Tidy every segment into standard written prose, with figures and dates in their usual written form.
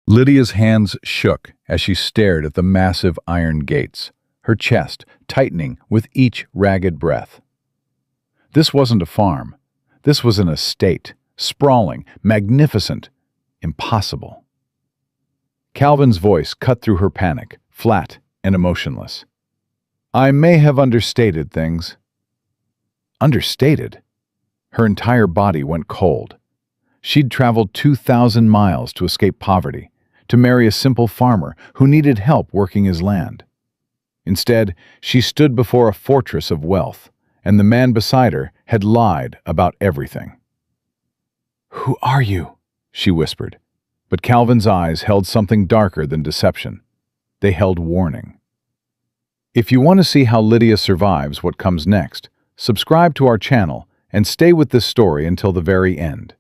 Lydia's hands shook as she stared at the massive iron gates, her chest tightening with each ragged breath. This wasn't a farm. This was an estate, sprawling, magnificent, impossible. Calvin's voice cut through her panic, flat and emotionless. "I may have understated things." Understated? Her entire body went cold. She'd traveled 2,000 miles to escape poverty, to marry a simple farmer who needed help working his land. Instead, she stood before a fortress of wealth, and the man beside her had lied about everything. "Who are you?" she whispered, but Calvin's eyes held something darker than deception. They held warning. If you want to see how Lydia survives what comes next, subscribe to our channel and stay with this story until the very end.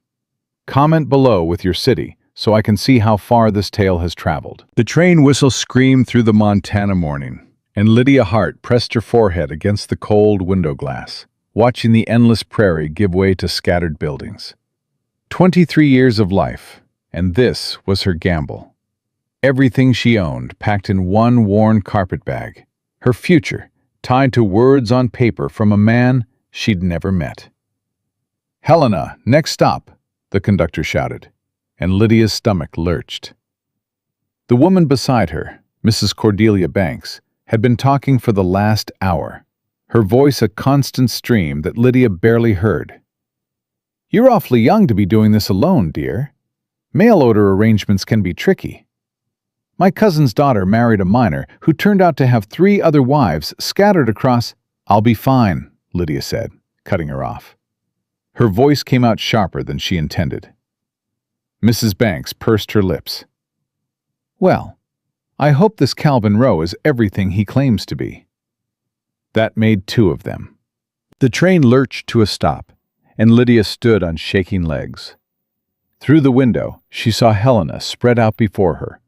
Comment below with your city so I can see how far this tale has traveled. The train whistle screamed through the Montana morning, and Lydia Hart pressed her forehead against the cold window glass, watching the endless prairie give way to scattered buildings. 23 years of life, and this was her gamble. Everything she owned packed in one worn carpet bag, her future tied to words on paper from a man she'd never met. "Helena, next stop," the conductor shouted, and Lydia's stomach lurched. The woman beside her, Mrs. Cordelia Banks, had been talking for the last hour, her voice a constant stream that Lydia barely heard. "You're awfully young to be doing this alone, dear. Mail order arrangements can be tricky. My cousin's daughter married a miner who turned out to have 3 other wives scattered across—" "I'll be fine," Lydia said, cutting her off. Her voice came out sharper than she intended. Mrs. Banks pursed her lips. "Well, I hope this Calvin Rowe is everything he claims to be." That made 2 of them. The train lurched to a stop, and Lydia stood on shaking legs. Through the window, she saw Helena spread out before her,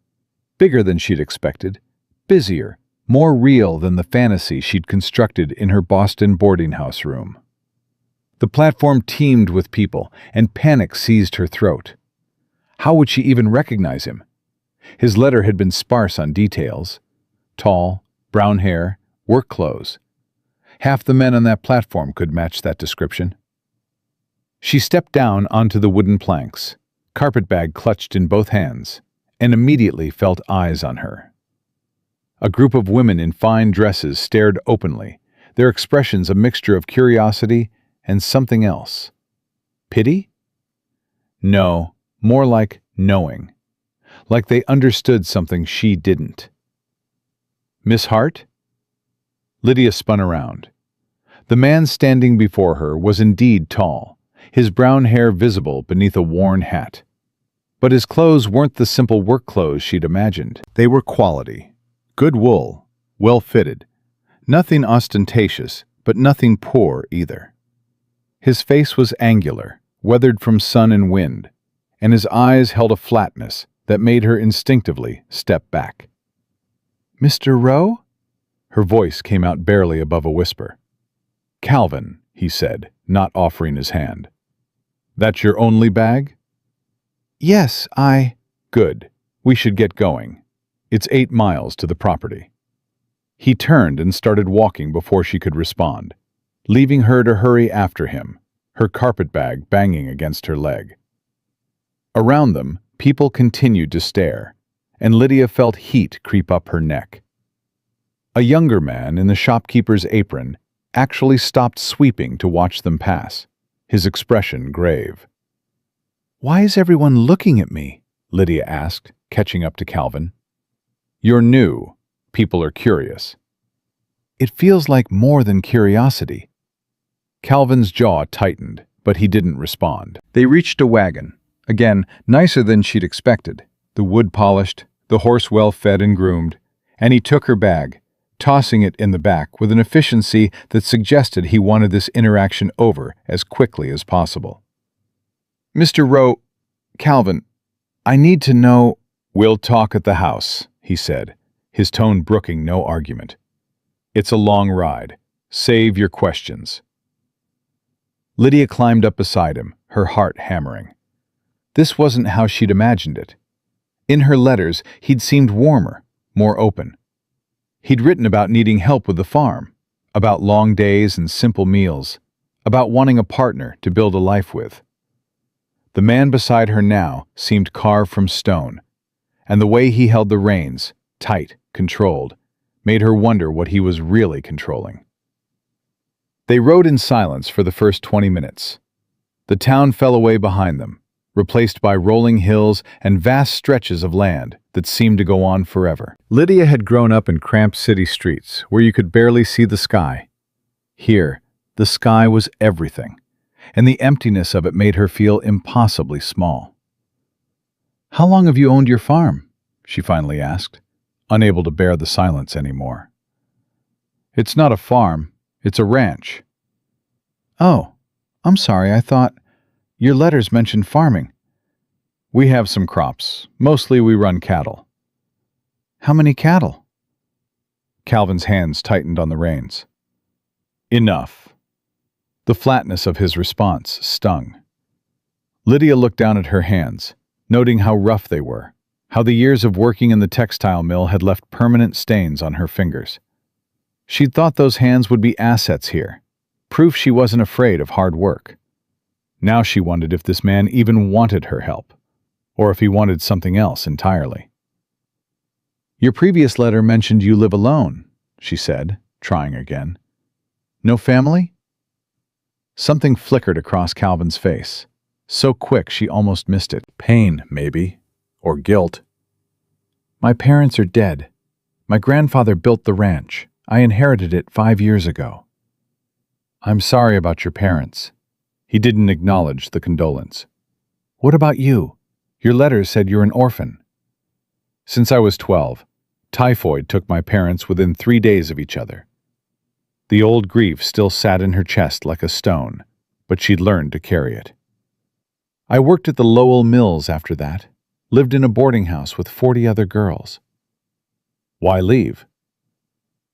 bigger than she'd expected, busier, more real than the fantasy she'd constructed in her Boston boarding house room. The platform teemed with people, and panic seized her throat. How would she even recognize him? His letter had been sparse on details. Tall, brown hair, work clothes. Half the men on that platform could match that description. She stepped down onto the wooden planks, carpetbag clutched in both hands, and immediately felt eyes on her. A group of women in fine dresses stared openly, their expressions a mixture of curiosity and something else. Pity? No, more like knowing. Like they understood something she didn't. "Miss Hart?" Lydia spun around. The man standing before her was indeed tall, his brown hair visible beneath a worn hat. But his clothes weren't the simple work clothes she'd imagined. They were quality. Good wool, well-fitted. Nothing ostentatious, but nothing poor either. His face was angular, weathered from sun and wind, and his eyes held a flatness that made her instinctively step back. "Mr. Rowe?" Her voice came out barely above a whisper. "Calvin," he said, not offering his hand. "That's your only bag?" "Yes, Good. We should get going. It's 8 miles to the property." He turned and started walking before she could respond, leaving her to hurry after him, her carpetbag banging against her leg. Around them, people continued to stare, and Lydia felt heat creep up her neck. A younger man in the shopkeeper's apron actually stopped sweeping to watch them pass, his expression grave. "Why is everyone looking at me?" Lydia asked, catching up to Calvin. "You're new. People are curious." "It feels like more than curiosity." Calvin's jaw tightened, but he didn't respond. They reached a wagon, again nicer than she'd expected, the wood polished, the horse well fed and groomed, and he took her bag, tossing it in the back with an efficiency that suggested he wanted this interaction over as quickly as possible. "Mr. Rowe, Calvin, I need to know—" "We'll talk at the house," he said, his tone brooking no argument. "It's a long ride. Save your questions." Lydia climbed up beside him, her heart hammering. This wasn't how she'd imagined it. In her letters, he'd seemed warmer, more open. He'd written about needing help with the farm, about long days and simple meals, about wanting a partner to build a life with. The man beside her now seemed carved from stone, and the way he held the reins, tight, controlled, made her wonder what he was really controlling. They rode in silence for the first 20 minutes. The town fell away behind them, replaced by rolling hills and vast stretches of land that seemed to go on forever. Lydia had grown up in cramped city streets where you could barely see the sky. Here, the sky was everything, and the emptiness of it made her feel impossibly small. "How long have you owned your farm?" she finally asked, unable to bear the silence anymore. "It's not a farm, it's a ranch." "Oh, I'm sorry, I thought your letters mentioned farming." "We have some crops. Mostly we run cattle." "How many cattle?" Calvin's hands tightened on the reins. "Enough." The flatness of his response stung. Lydia looked down at her hands, noting how rough they were, how the years of working in the textile mill had left permanent stains on her fingers. She'd thought those hands would be assets here, proof she wasn't afraid of hard work. Now she wondered if this man even wanted her help, or if he wanted something else entirely. "Your previous letter mentioned you live alone," she said, trying again. "No family?" Something flickered across Calvin's face, so quick she almost missed it. Pain, maybe, or guilt. "My parents are dead. My grandfather built the ranch. I inherited it 5 years ago." "I'm sorry about your parents." He didn't acknowledge the condolence. "What about you? Your letters said you're an orphan." "Since I was 12, typhoid took my parents within 3 days of each other." The old grief still sat in her chest like a stone, but she'd learned to carry it. "I worked at the Lowell Mills after that, lived in a boarding house with 40 other girls." "Why leave?"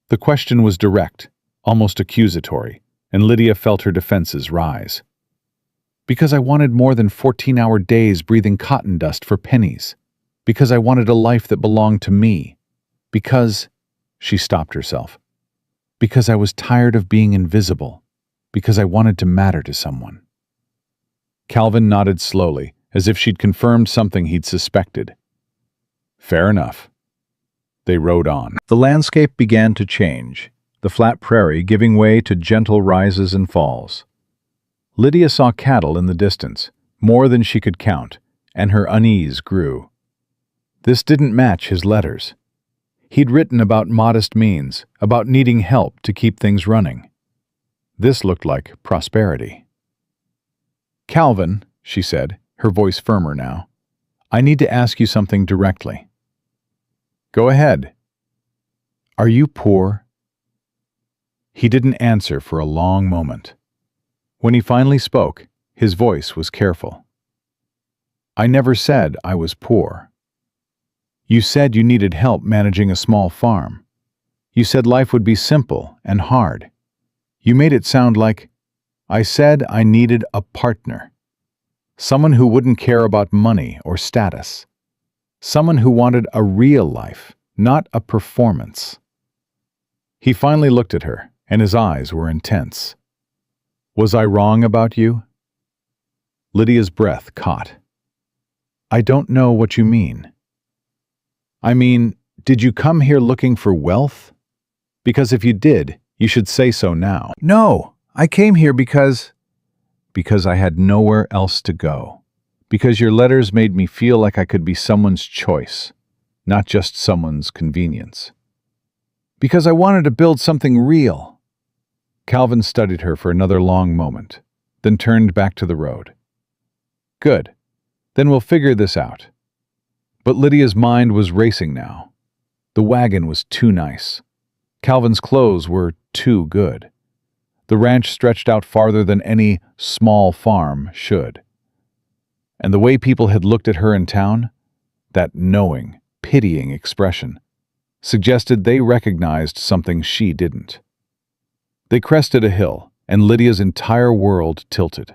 The question was direct, almost accusatory, and Lydia felt her defenses rise. "Because I wanted more than 14-hour days breathing cotton dust for pennies. Because I wanted a life that belonged to me. Because—" she stopped herself. "Because I was tired of being invisible. Because I wanted to matter to someone." Calvin nodded slowly, as if she'd confirmed something he'd suspected. "Fair enough." They rode on. The landscape began to change, the flat prairie giving way to gentle rises and falls. Lydia saw cattle in the distance, more than she could count, and her unease grew. This didn't match his letters. He'd written about modest means, about needing help to keep things running. This looked like prosperity. "Calvin," she said, her voice firmer now, "I need to ask you something directly." "Go ahead." "Are you poor?" He didn't answer for a long moment. When he finally spoke, his voice was careful. "I never said I was poor. You said you needed help managing a small farm. You said life would be simple and hard. You made it sound like, I said I needed a partner. Someone who wouldn't care about money or status. Someone who wanted a real life, not a performance." He finally looked at her, and his eyes were intense. "Was I wrong about you?" Lydia's breath caught. "I don't know what you mean." "I mean, did you come here looking for wealth? Because if you did, you should say so now." "No, I came here because I had nowhere else to go. Because your letters made me feel like I could be someone's choice, not just someone's convenience. Because I wanted to build something real." Calvin studied her for another long moment, then turned back to the road. "Good. Then we'll figure this out." But Lydia's mind was racing now. The wagon was too nice. Calvin's clothes were too good. The ranch stretched out farther than any small farm should. And the way people had looked at her in town, that knowing, pitying expression, suggested they recognized something she didn't. They crested a hill, and Lydia's entire world tilted.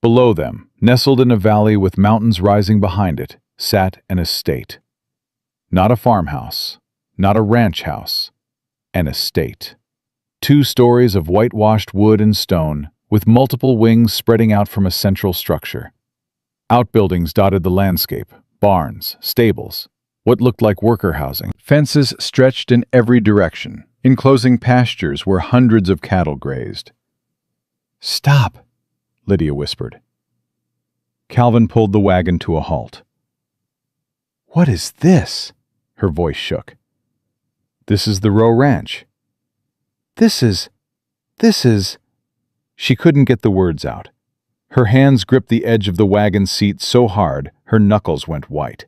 Below them, nestled in a valley with mountains rising behind it, sat an estate. Not a farmhouse, not a ranch house, an estate. 2 stories of whitewashed wood and stone, with multiple wings spreading out from a central structure. Outbuildings dotted the landscape, barns, stables, what looked like worker housing. Fences stretched in every direction, enclosing pastures where hundreds of cattle grazed. "Stop," Lydia whispered. Calvin pulled the wagon to a halt. "What is this?" Her voice shook. "This is the Rowe Ranch." This is... She couldn't get the words out. Her hands gripped the edge of the wagon seat so hard, her knuckles went white.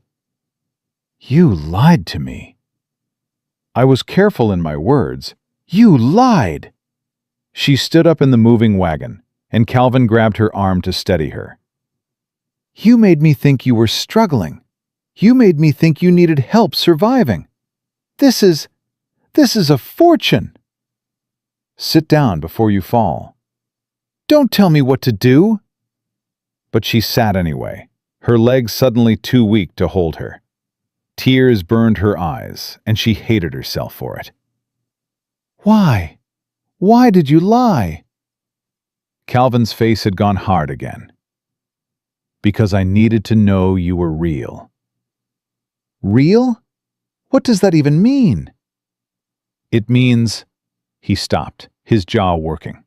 "You lied to me." "I was careful in my words." "You lied!" She stood up in the moving wagon, and Calvin grabbed her arm to steady her. "You made me think you were struggling. You made me think you needed help surviving. This is a fortune." "Sit down before you fall." "Don't tell me what to do." But she sat anyway, her legs suddenly too weak to hold her. Tears burned her eyes, and she hated herself for it. "Why? Why did you lie?" Calvin's face had gone hard again. "Because I needed to know you were real." "Real? What does that even mean?" "It means..." He stopped, his jaw working.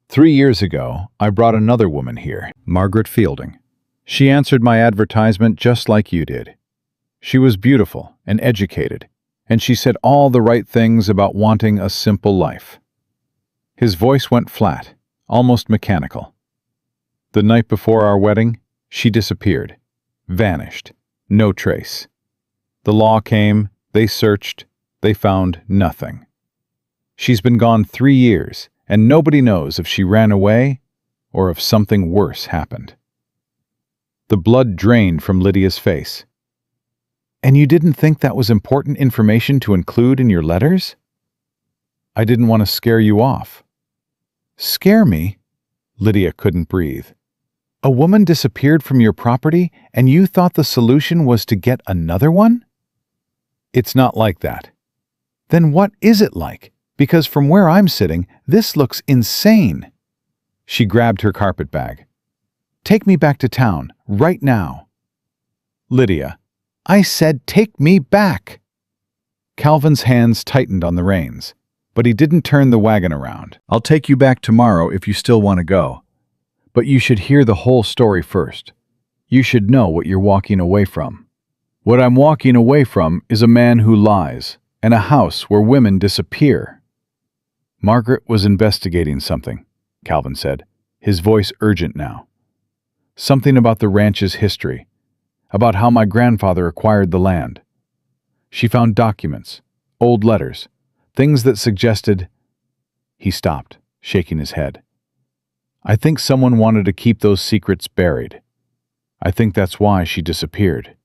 3 years ago, I brought another woman here, Margaret Fielding. She answered my advertisement just like you did. She was beautiful and educated, and she said all the right things about wanting a simple life. His voice went flat, almost mechanical. The night before our wedding, she disappeared, vanished, no trace. The law came, they searched, they found nothing. She's been gone 3 years, and nobody knows if she ran away or if something worse happened. The blood drained from Lydia's face. "And you didn't think that was important information to include in your letters?" "I didn't want to scare you off." "Scare me?" Lydia couldn't breathe. "A woman disappeared from your property, and you thought the solution was to get another one?" "It's not like that." "Then what is it like? Because from where I'm sitting, this looks insane." She grabbed her carpet bag. "Take me back to town, right now." "Lydia, I said take me back." Calvin's hands tightened on the reins, but he didn't turn the wagon around. "I'll take you back tomorrow if you still want to go. But you should hear the whole story first. You should know what you're walking away from." "What I'm walking away from is a man who lies, and a house where women disappear." "Margaret was investigating something," Calvin said, his voice urgent now. "Something about the ranch's history, about how my grandfather acquired the land. She found documents, old letters, things that suggested..." He stopped, shaking his head. "I think someone wanted to keep those secrets buried. I think that's why she disappeared."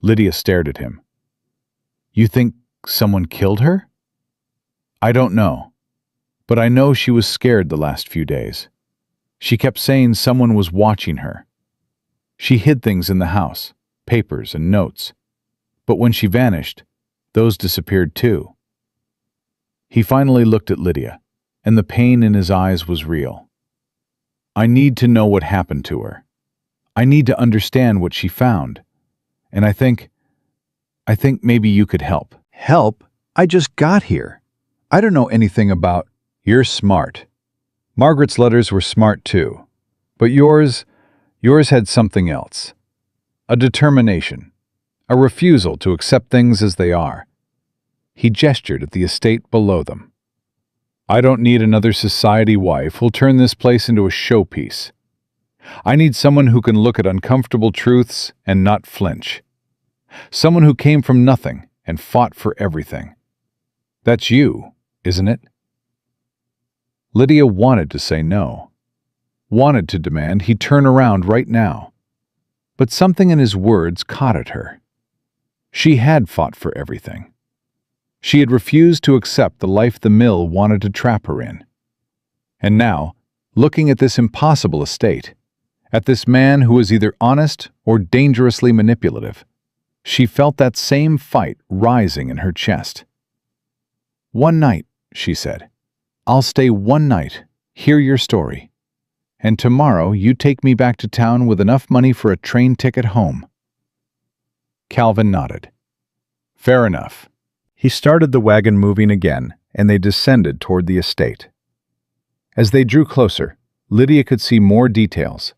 Lydia stared at him. "You think someone killed her?" "I don't know, but I know she was scared the last few days. She kept saying someone was watching her. She hid things in the house, papers and notes, but when she vanished, those disappeared too." He finally looked at Lydia, and the pain in his eyes was real. "I need to know what happened to her. I need to understand what she found, and I think maybe you could help." "Help? I just got here. I don't know anything about..." "You're smart. Margaret's letters were smart too. But yours had something else. A determination. A refusal to accept things as they are." He gestured at the estate below them. "I don't need another society wife who'll turn this place into a showpiece. I need someone who can look at uncomfortable truths and not flinch. Someone who came from nothing and fought for everything. That's you, isn't it?" Lydia wanted to say no, wanted to demand he turn around right now. But something in his words caught at her. She had fought for everything. She had refused to accept the life the mill wanted to trap her in. And now, looking at this impossible estate, at this man who was either honest or dangerously manipulative, She felt that same fight rising in her chest. "One night," she said. "I'll stay one night, hear your story. And tomorrow you take me back to town with enough money for a train ticket home." Calvin nodded. "Fair enough." He started the wagon moving again, and they descended toward the estate. As they drew closer, Lydia could see more details.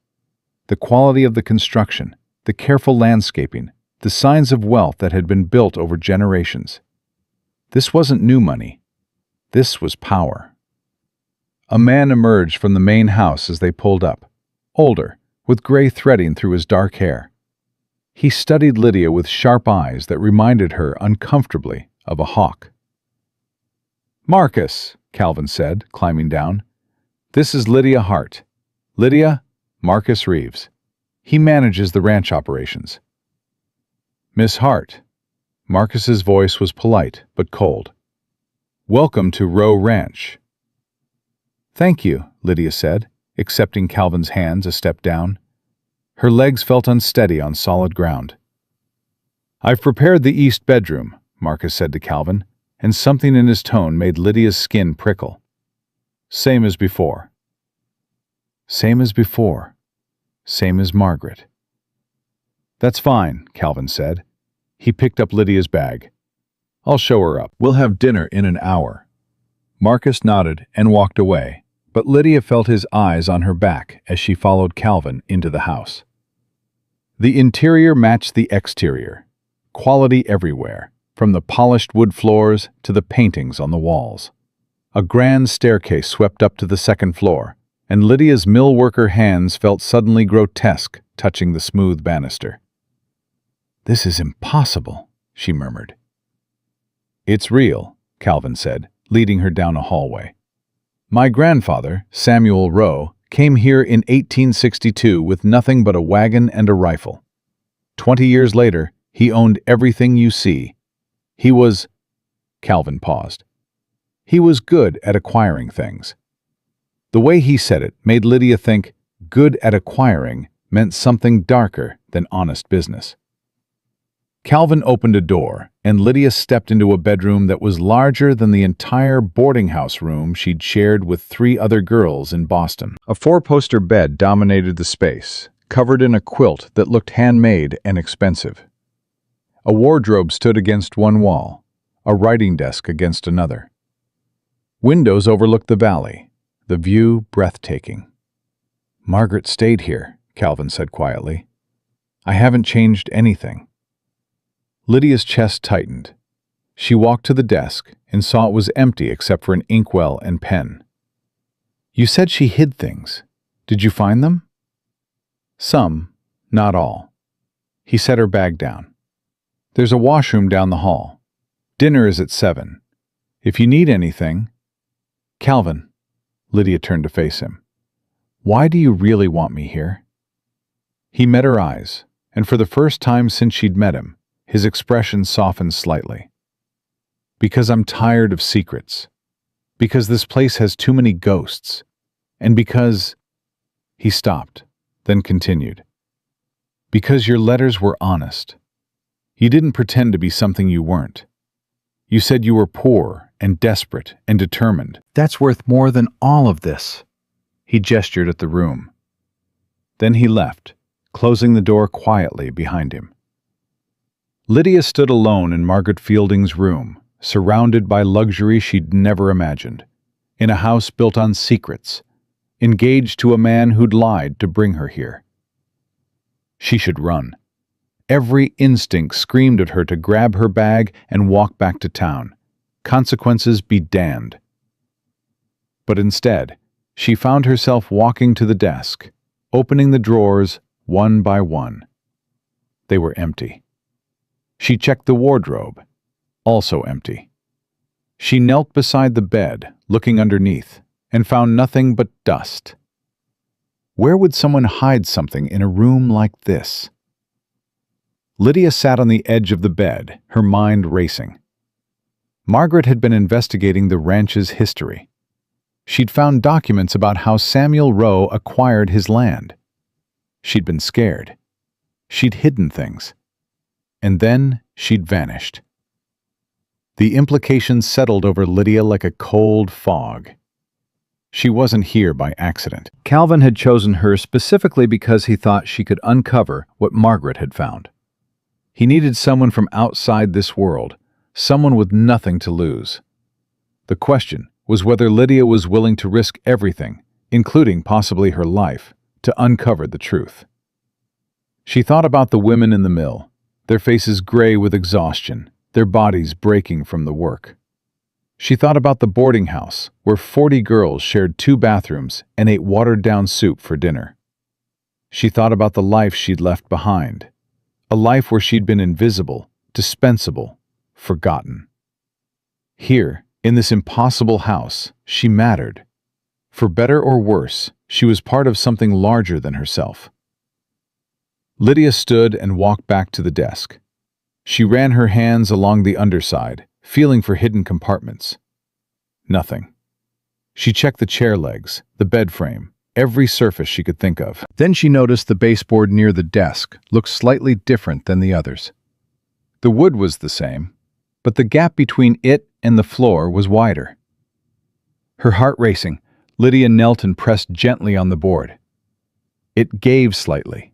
The quality of the construction, the careful landscaping, the signs of wealth that had been built over generations. This wasn't new money. This was power. A man emerged from the main house as they pulled up, older, with gray threading through his dark hair. He studied Lydia with sharp eyes that reminded her uncomfortably of a hawk. "Marcus," Calvin said, climbing down. "This is Lydia Hart. Lydia, Marcus Reeves. He manages the ranch operations." "Miss Hart." Marcus's voice was polite but cold. "Welcome to Rowe Ranch." "Thank you," Lydia said, accepting Calvin's hands a step down. Her legs felt unsteady on solid ground. "I've prepared the east bedroom," Marcus said to Calvin, and something in his tone made Lydia's skin prickle. "Same as before." Same as before. Same as Margaret. "That's fine," Calvin said. He picked up Lydia's bag. "I'll show her up. We'll have dinner in an hour." Marcus nodded and walked away, but Lydia felt his eyes on her back as she followed Calvin into the house. The interior matched the exterior. Quality everywhere, from the polished wood floors to the paintings on the walls. A grand staircase swept up to the second floor, and Lydia's millworker hands felt suddenly grotesque touching the smooth banister. "This is impossible," she murmured. "It's real," Calvin said, leading her down a hallway. "My grandfather, Samuel Rowe, came here in 1862 with nothing but a wagon and a rifle. 20 years later, he owned everything you see. He was—" Calvin paused. "He was good at acquiring things." The way he said it made Lydia think good at acquiring meant something darker than honest business. Calvin opened a door, and Lydia stepped into a bedroom that was larger than the entire boarding house room she'd shared with 3 other girls in Boston. A 4-poster bed dominated the space, covered in a quilt that looked handmade and expensive. A wardrobe stood against one wall, a writing desk against another. Windows overlooked the valley, the view breathtaking. "Margaret stayed here," Calvin said quietly. "I haven't changed anything." Lydia's chest tightened. She walked to the desk and saw it was empty except for an inkwell and pen. "You said she hid things. Did you find them?" "Some, not all." He set her bag down. "There's a washroom down the hall. Dinner is at 7. If you need anything—" "Calvin," Lydia turned to face him. "Why do you really want me here?" He met her eyes, and for the first time since she'd met him, his expression softened slightly. "Because I'm tired of secrets. Because this place has too many ghosts. And because—" He stopped, then continued. "Because your letters were honest. You didn't pretend to be something you weren't. You said you were poor and desperate and determined. That's worth more than all of this." He gestured at the room. Then he left, closing the door quietly behind him. Lydia stood alone in Margaret Fielding's room, surrounded by luxury she'd never imagined, in a house built on secrets, engaged to a man who'd lied to bring her here. She should run. Every instinct screamed at her to grab her bag and walk back to town. Consequences be damned. But instead, she found herself walking to the desk, opening the drawers one by one. They were empty. She checked the wardrobe, also empty. She knelt beside the bed, looking underneath, and found nothing but dust. Where would someone hide something in a room like this? Lydia sat on the edge of the bed, her mind racing. Margaret had been investigating the ranch's history. She'd found documents about how Samuel Rowe acquired his land. She'd been scared. She'd hidden things. and then she'd vanished. The implications settled over Lydia like a cold fog. She wasn't here by accident. Calvin had chosen her specifically because he thought she could uncover what Margaret had found. He needed someone from outside this world, someone with nothing to lose. The question was whether Lydia was willing to risk everything, including possibly her life, to uncover the truth. She thought about the women in the mill, their faces gray with exhaustion, their bodies breaking from the work. She thought about the boarding house, where 40 girls shared 2 bathrooms and ate watered-down soup for dinner. She thought about the life she'd left behind, a life where she'd been invisible, dispensable, forgotten. Here, in this impossible house, she mattered. For better or worse, she was part of something larger than herself. Lydia stood and walked back to the desk. She ran her hands along the underside, feeling for hidden compartments. Nothing. She checked the chair legs, the bed frame, every surface she could think of. Then she noticed the baseboard near the desk looked slightly different than the others. The wood was the same, but the gap between it and the floor was wider. Her heart racing, Lydia knelt and pressed gently on the board. It gave slightly.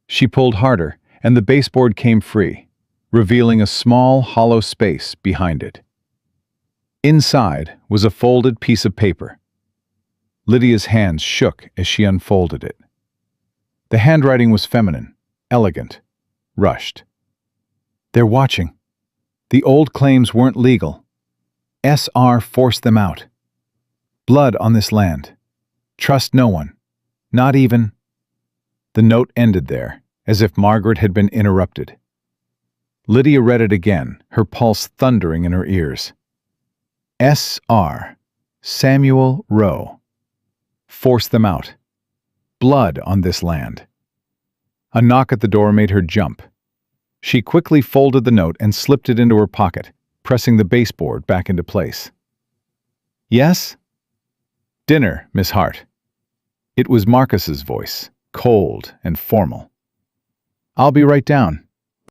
She pulled harder, and the baseboard came free, revealing a small, hollow space behind it. Inside was a folded piece of paper. Lydia's hands shook as she unfolded it. The handwriting was feminine, elegant, rushed. "They're watching. The old claims weren't legal. SR forced them out. Blood on this land. Trust no one. Not even—" The note ended there, as if Margaret had been interrupted. Lydia read it again, her pulse thundering in her ears. SR. Samuel Rowe. Force them out. Blood on this land. A knock at the door made her jump. She quickly folded the note and slipped it into her pocket, pressing the baseboard back into place. "Yes?" "Dinner, Miss Hart." It was Marcus's voice, cold and formal. "I'll be right down."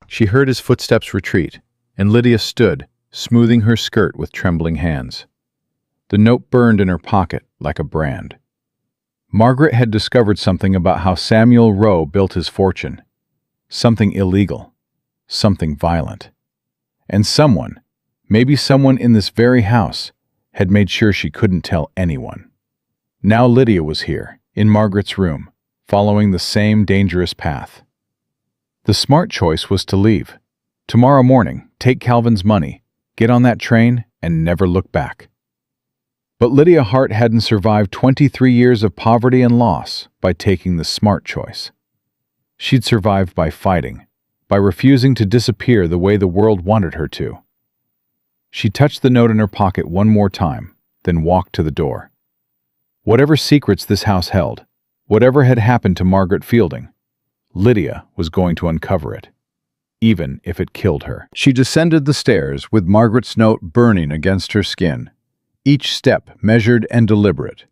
She heard his footsteps retreat, and Lydia stood, smoothing her skirt with trembling hands. The note burned in her pocket like a brand. Margaret had discovered something about how Samuel Rowe built his fortune. Something illegal. Something violent. And someone, maybe someone in this very house, had made sure she couldn't tell anyone. Now Lydia was here, in Margaret's room, following the same dangerous path. The smart choice was to leave. Tomorrow morning, take Calvin's money, get on that train, and never look back. But Lydia Hart hadn't survived 23 years of poverty and loss by taking the smart choice. She'd survived by fighting, by refusing to disappear the way the world wanted her to. She touched the note in her pocket one more time, then walked to the door. Whatever secrets this house held, whatever had happened to Margaret Fielding, Lydia was going to uncover it, even if it killed her. She descended the stairs with Margaret's note burning against her skin, each step measured and deliberate,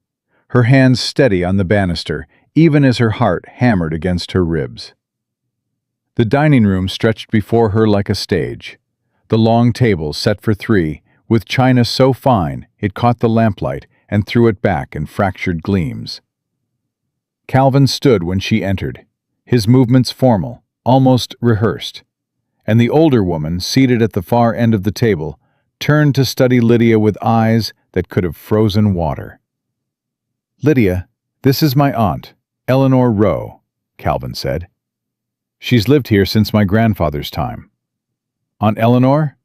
her hands steady on the banister, even as her heart hammered against her ribs. The dining room stretched before her like a stage, the long table set for 3, with china so fine it caught the lamplight and threw it back in fractured gleams. Calvin stood when she entered, his movements formal, almost rehearsed, and the older woman, seated at the far end of the table, turned to study Lydia with eyes that could have frozen water. "Lydia, this is my aunt, Eleanor Rowe," Calvin said. "She's lived here since my grandfather's time. Aunt Eleanor?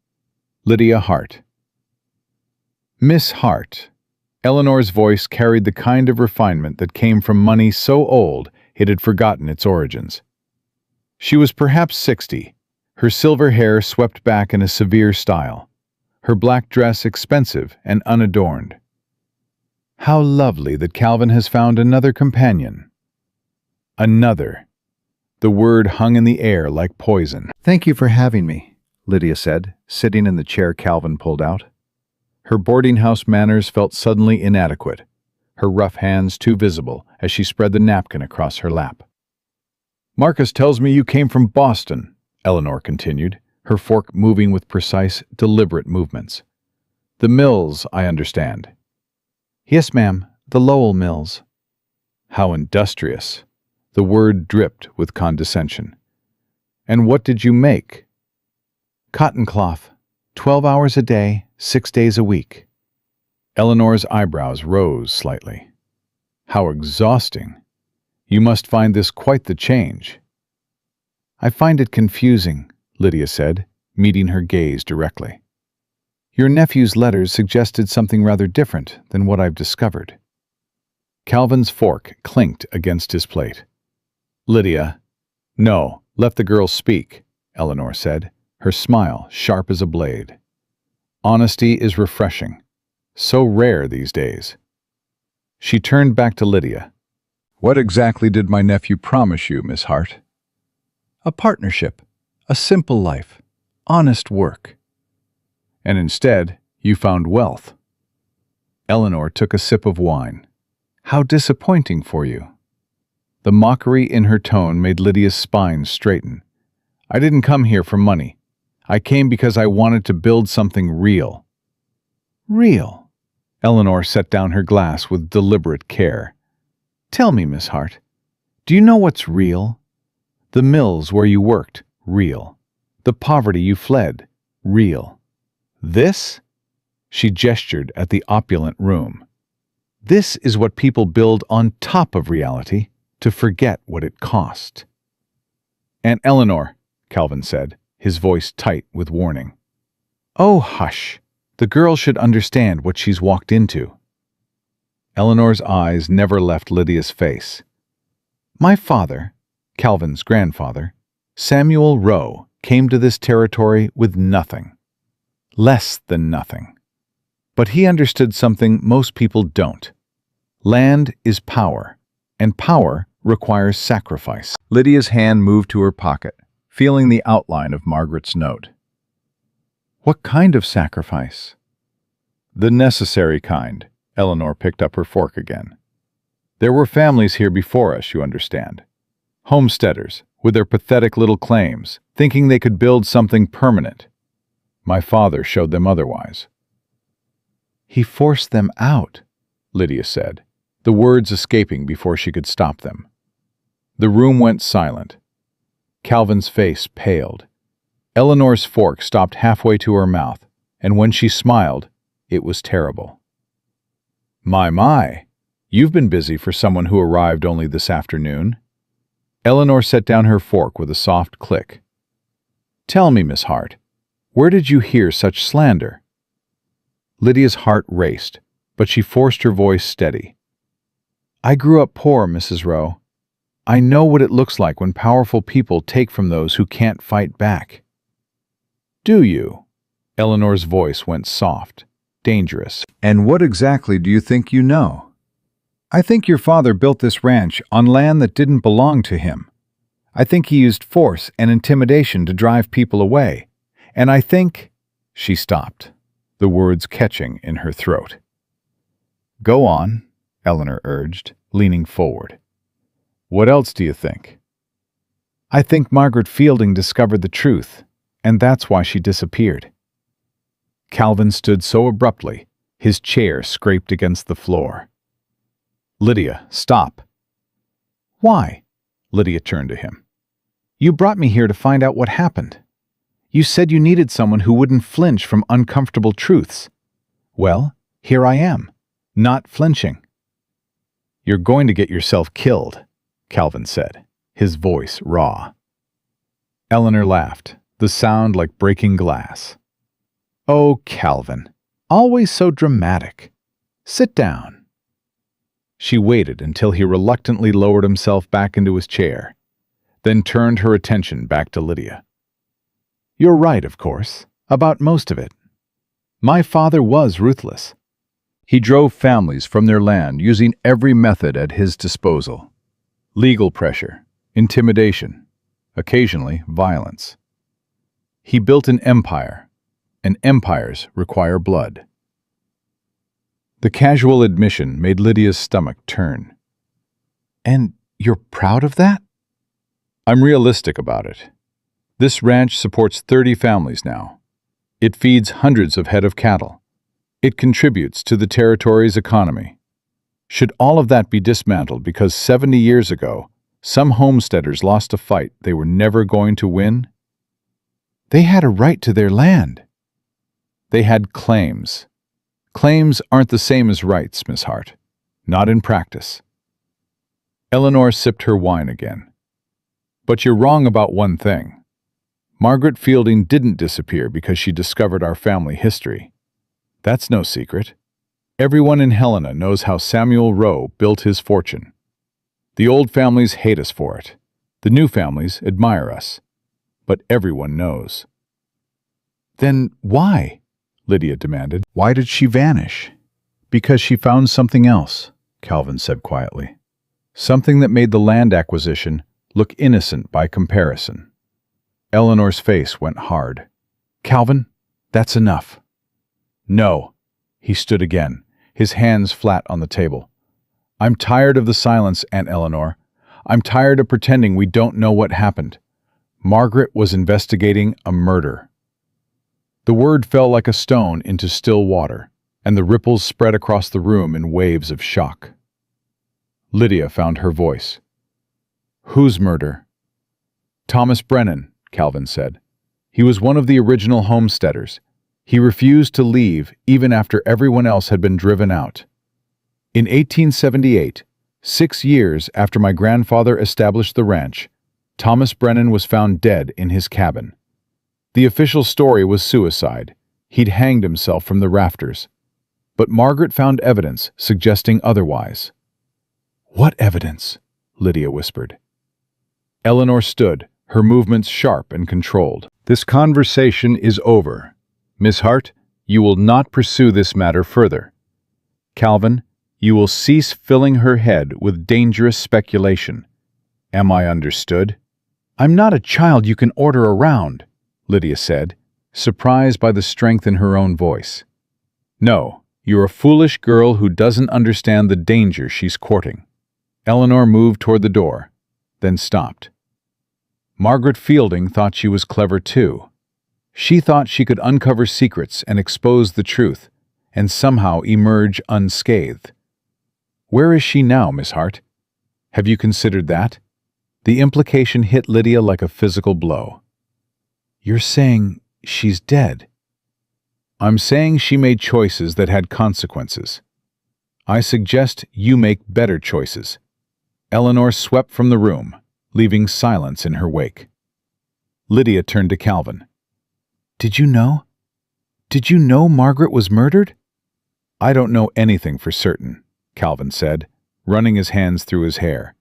Lydia Hart." "Miss Hart." Eleanor's voice carried the kind of refinement that came from money so old it had forgotten its origins. She was perhaps 60, her silver hair swept back in a severe style, her black dress expensive and unadorned. How lovely that Calvin has found another companion. Another. The word hung in the air like poison. "Thank you for having me," Lydia said, sitting in the chair Calvin pulled out. Her boarding house manners felt suddenly inadequate, her rough hands too visible as she spread the napkin across her lap. "Marcus tells me you came from Boston," Eleanor continued, her fork moving with precise, deliberate movements. "The mills, I understand." "Yes, ma'am, the Lowell mills." How industrious. The word dripped with condescension. "And what did you make?" "Cotton cloth, 12 hours a day, 6 days a week." Eleanor's eyebrows rose slightly. "How exhausting. You must find this quite the change." "I find it confusing," Lydia said, meeting her gaze directly. "Your nephew's letters suggested something rather different than what I've discovered." Calvin's fork clinked against his plate. "Lydia." "No, let the girl speak," Eleanor said, her smile sharp as a blade. "Honesty is refreshing. So rare these days." She turned back to Lydia. "What exactly did my nephew promise you, Miss Hart?" "A partnership, a simple life, honest work." "And instead, you found wealth." Eleanor took a sip of wine. "How disappointing for you." The mockery in her tone made Lydia's spine straighten. "I didn't come here for money. I came because I wanted to build something real." "Real?" Eleanor set down her glass with deliberate care. "Tell me, Miss Hart, do you know what's real? The mills where you worked, real. The poverty you fled, real. This?" She gestured at the opulent room. "This is what people build on top of reality to forget what it cost." "Aunt Eleanor," Calvin said, his voice tight with warning. "Oh, hush. The girl should understand what she's walked into." Eleanor's eyes never left Lydia's face. "My father, Calvin's grandfather, Samuel Rowe, came to this territory with nothing. Less than nothing. But he understood something most people don't. Land is power, and power requires sacrifice." Lydia's hand moved to her pocket, feeling the outline of Margaret's note. "What kind of sacrifice?" "The necessary kind." Eleanor picked up her fork again. "There were families here before us, you understand. Homesteaders, with their pathetic little claims, thinking they could build something permanent. My father showed them otherwise." "He forced them out," Lydia said, the words escaping before she could stop them. The room went silent. Calvin's face paled. Eleanor's fork stopped halfway to her mouth, and when she smiled, it was terrible. My, you've been busy for someone who arrived only this afternoon." Eleanor set down her fork with a soft click. "Tell me, Miss Hart, where did you hear such slander?" Lydia's heart raced, but she forced her voice steady. "I grew up poor, Mrs. Rowe. I know what it looks like when powerful people take from those who can't fight back." "Do you?" Eleanor's voice went soft, dangerous. "And what exactly do you think you know?" "I think your father built this ranch on land that didn't belong to him. I think he used force and intimidation to drive people away. And I think—" She stopped, the words catching in her throat. "Go on," Eleanor urged, leaning forward. "What else do you think?" "I think Margaret Fielding discovered the truth, and that's why she disappeared." Calvin stood so abruptly, his chair scraped against the floor. "Lydia, stop." "Why?" Lydia turned to him. "You brought me here to find out what happened. You said you needed someone who wouldn't flinch from uncomfortable truths. Well, here I am, not flinching." "You're going to get yourself killed," Calvin said, his voice raw. Eleanor laughed, the sound like breaking glass. "Oh, Calvin, always so dramatic. Sit down." She waited until he reluctantly lowered himself back into his chair, then turned her attention back to Lydia. "You're right, of course, about most of it. My father was ruthless. He drove families from their land using every method at his disposal. Legal pressure, intimidation, occasionally violence. He built an empire, and empires require blood." The casual admission made Lydia's stomach turn. "And you're proud of that?" "I'm realistic about it. This ranch supports 30 families now. It feeds hundreds of head of cattle. It contributes to the territory's economy. Should all of that be dismantled because 70 years ago, some homesteaders lost a fight they were never going to win? They had a right to their land. They had claims. Claims aren't the same as rights, Miss Hart. Not in practice. Eleanor sipped her wine again. But you're wrong about one thing. Margaret Fielding didn't disappear because she discovered our family history. That's no secret. Everyone in Helena knows how Samuel Rowe built his fortune. The old families hate us for it. The new families admire us. But everyone knows. Then why? Lydia demanded. Why did she vanish? Because she found something else, Calvin said quietly. Something that made the land acquisition look innocent by comparison. Eleanor's face went hard. Calvin, that's enough. No. He stood again, his hands flat on the table. I'm tired of the silence, Aunt Eleanor. I'm tired of pretending we don't know what happened. Margaret was investigating a murder. The word fell like a stone into still water, and the ripples spread across the room in waves of shock. Lydia found her voice. Whose murder? Thomas Brennan, Calvin said. He was one of the original homesteaders. He refused to leave even after everyone else had been driven out. In 1878, 6 years after my grandfather established the ranch, Thomas Brennan was found dead in his cabin. The official story was suicide. He'd hanged himself from the rafters. But Margaret found evidence suggesting otherwise. What evidence? Lydia whispered. Eleanor stood, her movements sharp and controlled. This conversation is over. Miss Hart, you will not pursue this matter further. Calvin, you will cease filling her head with dangerous speculation. Am I understood? I'm not a child you can order around, Lydia said, surprised by the strength in her own voice. No, you're a foolish girl who doesn't understand the danger she's courting. Eleanor moved toward the door, then stopped. Margaret Fielding thought she was clever too. She thought she could uncover secrets and expose the truth, and somehow emerge unscathed. Where is she now, Miss Hart? Have you considered that? The implication hit Lydia like a physical blow. You're saying she's dead? I'm saying she made choices that had consequences. I suggest you make better choices. Eleanor swept from the room, leaving silence in her wake. Lydia turned to Calvin. Did you know? Did you know Margaret was murdered? I don't know anything for certain, Calvin said, running his hands through his hair.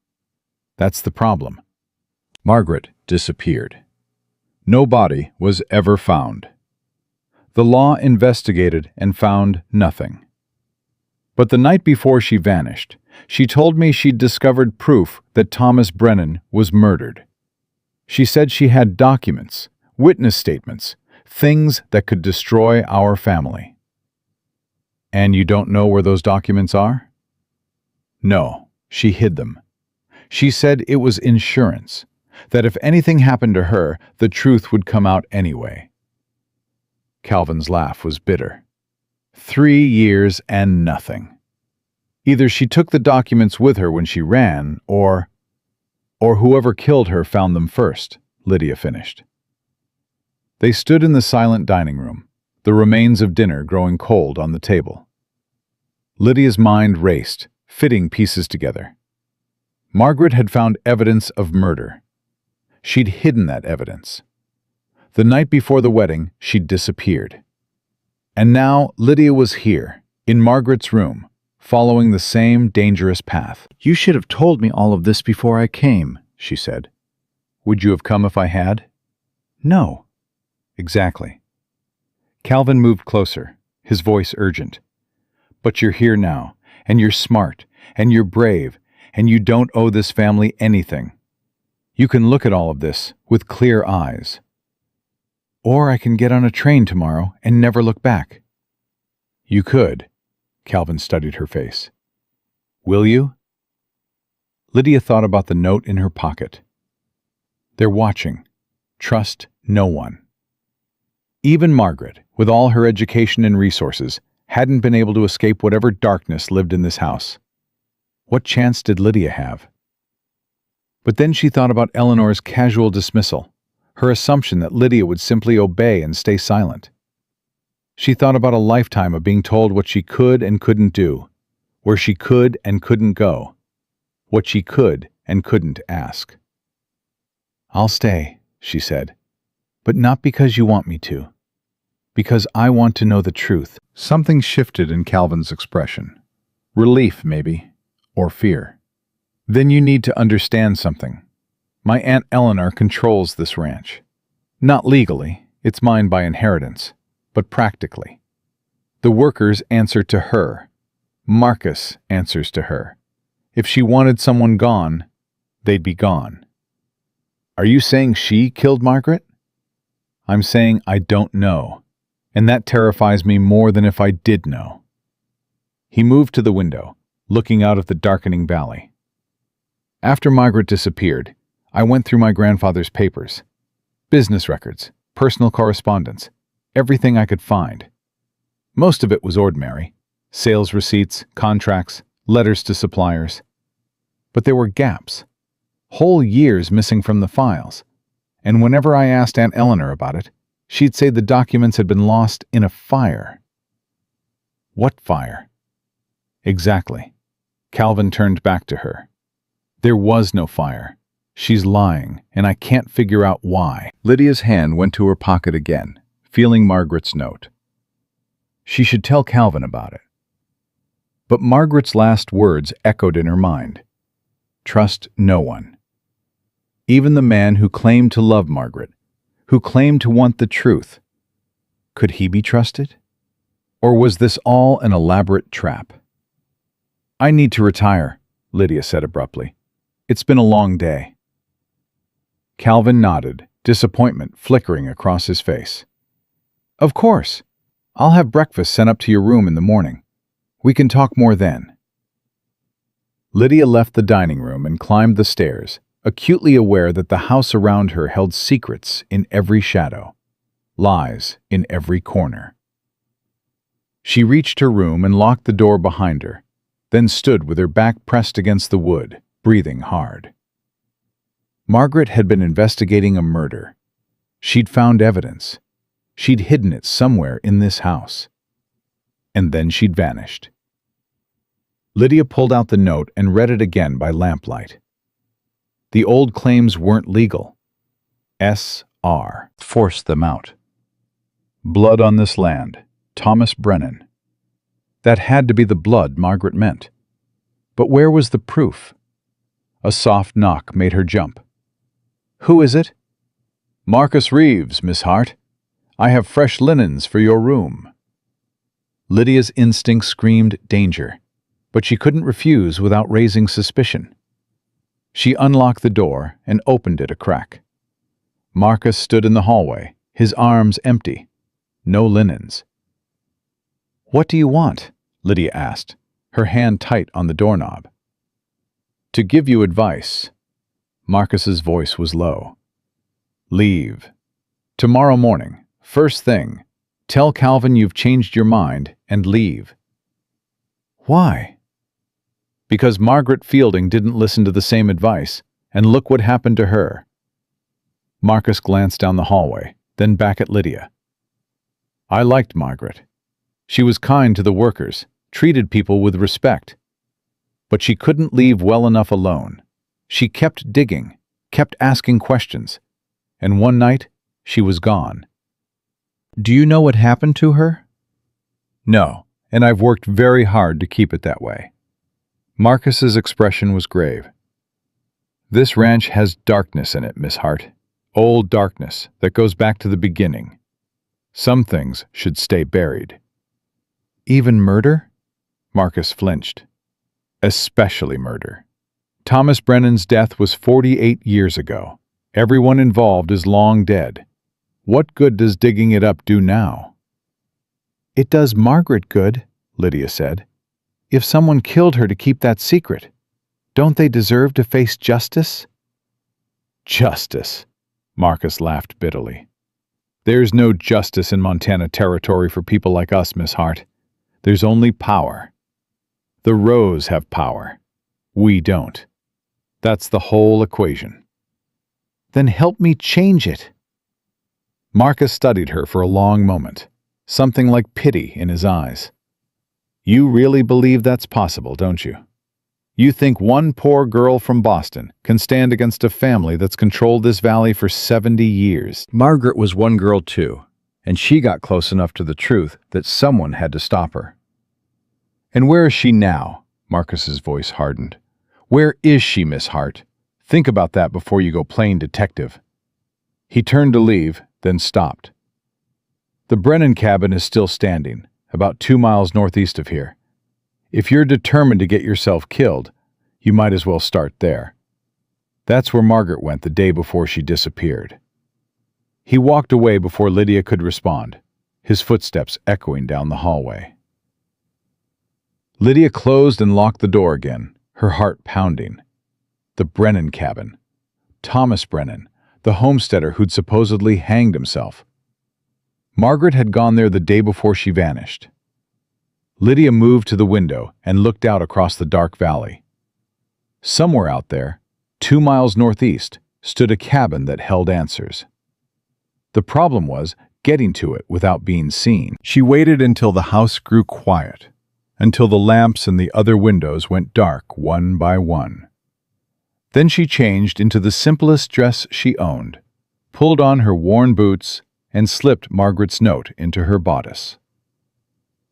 That's the problem. Margaret disappeared. No body was ever found. The law investigated and found nothing. But the night before she vanished, she told me she'd discovered proof that Thomas Brennan was murdered. She said she had documents, witness statements, things that could destroy our family. And you don't know where those documents are? No, she hid them. She said it was insurance, that if anything happened to her, the truth would come out anyway. Calvin's laugh was bitter. 3 years and nothing. Either she took the documents with her when she ran, or whoever killed her found them first, Lydia finished. They stood in the silent dining room, the remains of dinner growing cold on the table. Lydia's mind raced, fitting pieces together. Margaret had found evidence of murder. She'd hidden that evidence. The night before the wedding, she'd disappeared. And now Lydia was here, in Margaret's room, following the same dangerous path. You should have told me all of this before I came, she said. Would you have come if I had? No. Exactly. Calvin moved closer, his voice urgent. But you're here now, and you're smart, and you're brave, and you don't owe this family anything. You can look at all of this with clear eyes. Or I can get on a train tomorrow and never look back. You could. Calvin studied her face. Will you? Lydia thought about the note in her pocket. They're watching. Trust No one. Even Margaret, with all her education and resources, hadn't been able to escape whatever darkness lived in this house. What chance did Lydia have? But then she thought about Eleanor's casual dismissal, her assumption that Lydia would simply obey and stay silent. She thought about a lifetime of being told what she could and couldn't do, where she could and couldn't go, what she could and couldn't ask. "I'll stay," she said, "but not because you want me to. Because I want to know the truth." Something shifted in Calvin's expression. Relief, maybe, or fear. "Then you need to understand something. My Aunt Eleanor controls this ranch. Not legally, it's mine by inheritance, but practically. The workers answer to her. Marcus answers to her. If she wanted someone gone, they'd be gone." "Are you saying she killed Margaret?" "I'm saying I don't know, and that terrifies me more than if I did know." He moved to the window, looking out at the darkening valley. "After Margaret disappeared, I went through my grandfather's papers. Business records, personal correspondence, everything I could find. Most of it was ordinary. Sales receipts, contracts, letters to suppliers. But there were gaps. Whole years missing from the files. And whenever I asked Aunt Eleanor about it, she'd say the documents had been lost in a fire." "What fire?" "Exactly." Calvin turned back to her. "There was no fire. She's lying, and I can't figure out why." Lydia's hand went to her pocket again, feeling Margaret's note. She should tell Calvin about it. But Margaret's last words echoed in her mind. Trust no one. Even the man who claimed to love Margaret, who claimed to want the truth. Could he be trusted? Or was this all an elaborate trap? "I need to retire," Lydia said abruptly. "It's been a long day." Calvin nodded, disappointment flickering across his face. "Of course. I'll have breakfast sent up to your room in the morning. We can talk more then." Lydia left the dining room and climbed the stairs, acutely aware that the house around her held secrets in every shadow, lies in every corner. She reached her room and locked the door behind her, then stood with her back pressed against the wood, breathing hard. Margaret had been investigating a murder. She'd found evidence. She'd hidden it somewhere in this house. And then she'd vanished. Lydia pulled out the note and read it again by lamplight. The old claims weren't legal. S.R. forced them out. Blood on this land. Thomas Brennan. That had to be the blood Margaret meant. But where was the proof? A soft knock made her jump. "Who is it?" "Marcus Reeves, Miss Hart. I have fresh linens for your room." Lydia's instinct screamed danger, but she couldn't refuse without raising suspicion. She unlocked the door and opened it a crack. Marcus stood in the hallway, his arms empty. No linens. "What do you want?" Lydia asked, her hand tight on the doorknob. "To give you advice." Marcus's voice was low. "Leave. Tomorrow morning, first thing, tell Calvin you've changed your mind and leave." "Why?" "Because Margaret Fielding didn't listen to the same advice, and look what happened to her." Marcus glanced down the hallway, then back at Lydia. "I liked Margaret. She was kind to the workers, treated people with respect. But she couldn't leave well enough alone. She kept digging, kept asking questions, and one night she was gone." "Do you know what happened to her?" "No, and I've worked very hard to keep it that way." Marcus's expression was grave. "This ranch has darkness in it, Miss Hart. Old darkness that goes back to the beginning. Some things should stay buried." "Even murder?" Marcus flinched. "Especially murder. Thomas Brennan's death was 48 years ago. Everyone involved is long dead. What good does digging it up do now?" "It does Margaret good," Lydia said. "If someone killed her to keep that secret, don't they deserve to face justice?" "Justice," Marcus laughed bitterly. There's no justice in Montana territory for people like us, Miss Hart. There's only power. The Rows have power. We don't. That's the whole equation. Then help me change it. Marcus studied her for a long moment, something like pity in his eyes. You really believe that's possible, don't you? You think one poor girl from Boston can stand against a family that's controlled this valley for 70 years? Margaret was one girl too, and she got close enough to the truth that someone had to stop her. And where is she now? Marcus's voice hardened. Where is she, Miss Hart? Think about that before you go playing detective. He turned to leave, then stopped. The Brennan cabin is still standing, about 2 miles northeast of here. If you're determined to get yourself killed, you might as well start there. That's where Margaret went the day before she disappeared. He walked away before Lydia could respond, his footsteps echoing down the hallway. Lydia closed and locked the door again, her heart pounding. The Brennan cabin. Thomas Brennan, the homesteader who'd supposedly hanged himself. Margaret had gone there the day before she vanished. Lydia moved to the window and looked out across the dark valley. Somewhere out there, 2 miles northeast, stood a cabin that held answers. The problem was getting to it without being seen. She waited until the house grew quiet, until the lamps in the other windows went dark one by one. Then she changed into the simplest dress she owned, pulled on her worn boots, and slipped Margaret's note into her bodice.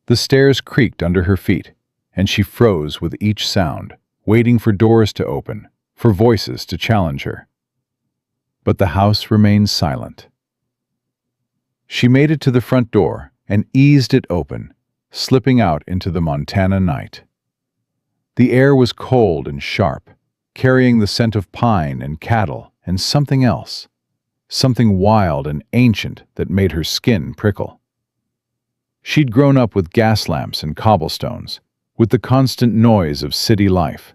The stairs creaked under her feet, and she froze with each sound, waiting for doors to open, for voices to challenge her. But the house remained silent. She made it to the front door and eased it open, slipping out into the Montana night. The air was cold and sharp, carrying the scent of pine and cattle and something else, something wild and ancient that made her skin prickle. She'd grown up with gas lamps and cobblestones, with the constant noise of city life.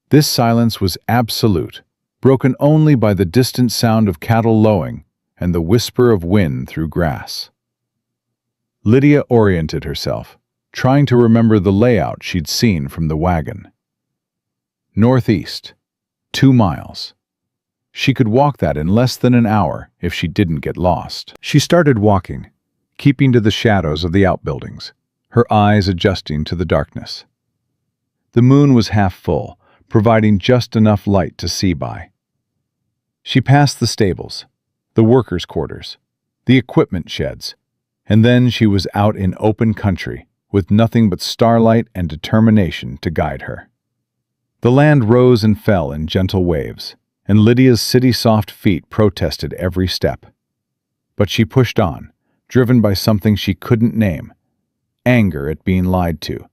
This silence was absolute, broken only by the distant sound of cattle lowing and the whisper of wind through grass. Lydia oriented herself, trying to remember the layout she'd seen from the wagon. Northeast, 2 miles. She could walk that in less than an hour if she didn't get lost. She started walking, keeping to the shadows of the outbuildings, her eyes adjusting to the darkness. The moon was half full, providing just enough light to see by. She passed the stables, the workers' quarters, the equipment sheds, and then she was out in open country with nothing but starlight and determination to guide her. The land rose and fell in gentle waves, and Lydia's city-soft feet protested every step. But she pushed on, driven by something she couldn't name, anger at being lied to,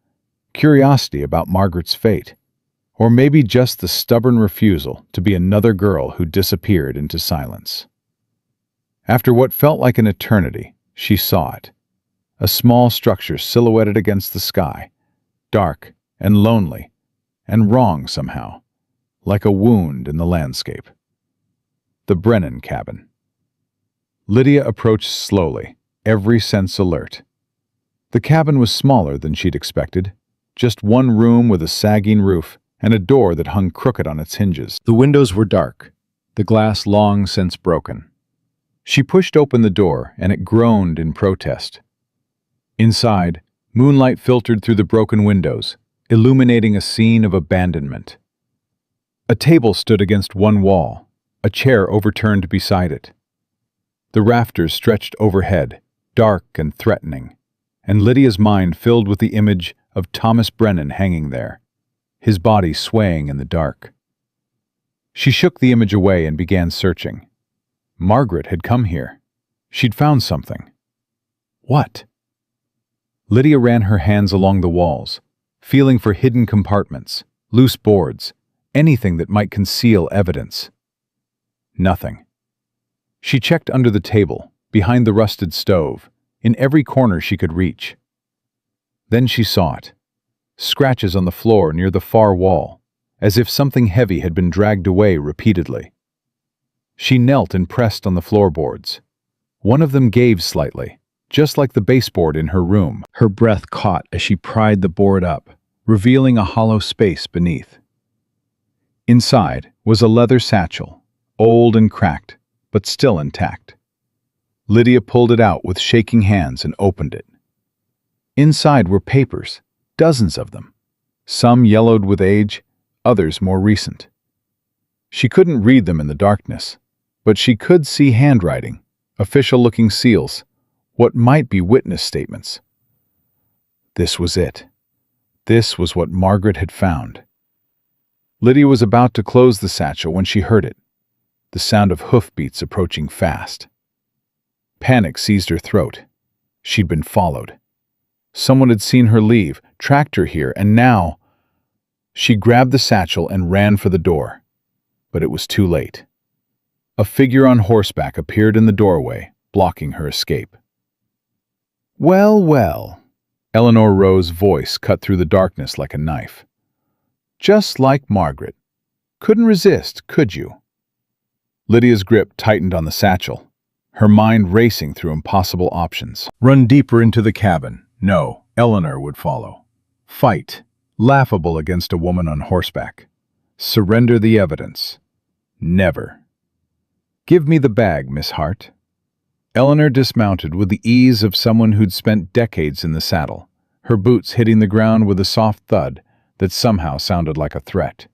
curiosity about Margaret's fate, or maybe just the stubborn refusal to be another girl who disappeared into silence. After what felt like an eternity, she saw it, a small structure silhouetted against the sky, dark and lonely, and wrong somehow, like a wound in the landscape. The Brennan cabin. Lydia approached slowly, every sense alert. The cabin was smaller than she'd expected, just one room with a sagging roof and a door that hung crooked on its hinges. The windows were dark, the glass long since broken. She pushed open the door and it groaned in protest. Inside, moonlight filtered through the broken windows, illuminating a scene of abandonment. A table stood against one wall, a chair overturned beside it. The rafters stretched overhead, dark and threatening, and Lydia's mind filled with the image of Thomas Brennan hanging there, his body swaying in the dark. She shook the image away and began searching. Margaret had come here. She'd found something. What? Lydia ran her hands along the walls, feeling for hidden compartments, loose boards, anything that might conceal evidence. Nothing. She checked under the table, behind the rusted stove, in every corner she could reach. Then she saw it. Scratches on the floor near the far wall, as if something heavy had been dragged away repeatedly. She knelt and pressed on the floorboards. One of them gave slightly, just like the baseboard in her room. Her breath caught as she pried the board up, revealing a hollow space beneath. Inside was a leather satchel, old and cracked, but still intact. Lydia pulled it out with shaking hands and opened it. Inside were papers, dozens of them, some yellowed with age, others more recent. She couldn't read them in the darkness, but she could see handwriting, official-looking seals, what might be witness statements. This was it. This was what Margaret had found. Lydia was about to close the satchel when she heard it, the sound of hoofbeats approaching fast. Panic seized her throat. She'd been followed. Someone had seen her leave, tracked her here, and now... She grabbed the satchel and ran for the door, but it was too late. A figure on horseback appeared in the doorway, blocking her escape. "Well, well," Eleanor Rowe's voice cut through the darkness like a knife. "Just like Margaret. Couldn't resist, could you?" Lydia's grip tightened on the satchel, her mind racing through impossible options. Run deeper into the cabin. No, Eleanor would follow. Fight. Laughable against a woman on horseback. Surrender the evidence. Never. "Give me the bag, Miss Hart." Eleanor dismounted with the ease of someone who'd spent decades in the saddle, her boots hitting the ground with a soft thud that somehow sounded like a threat.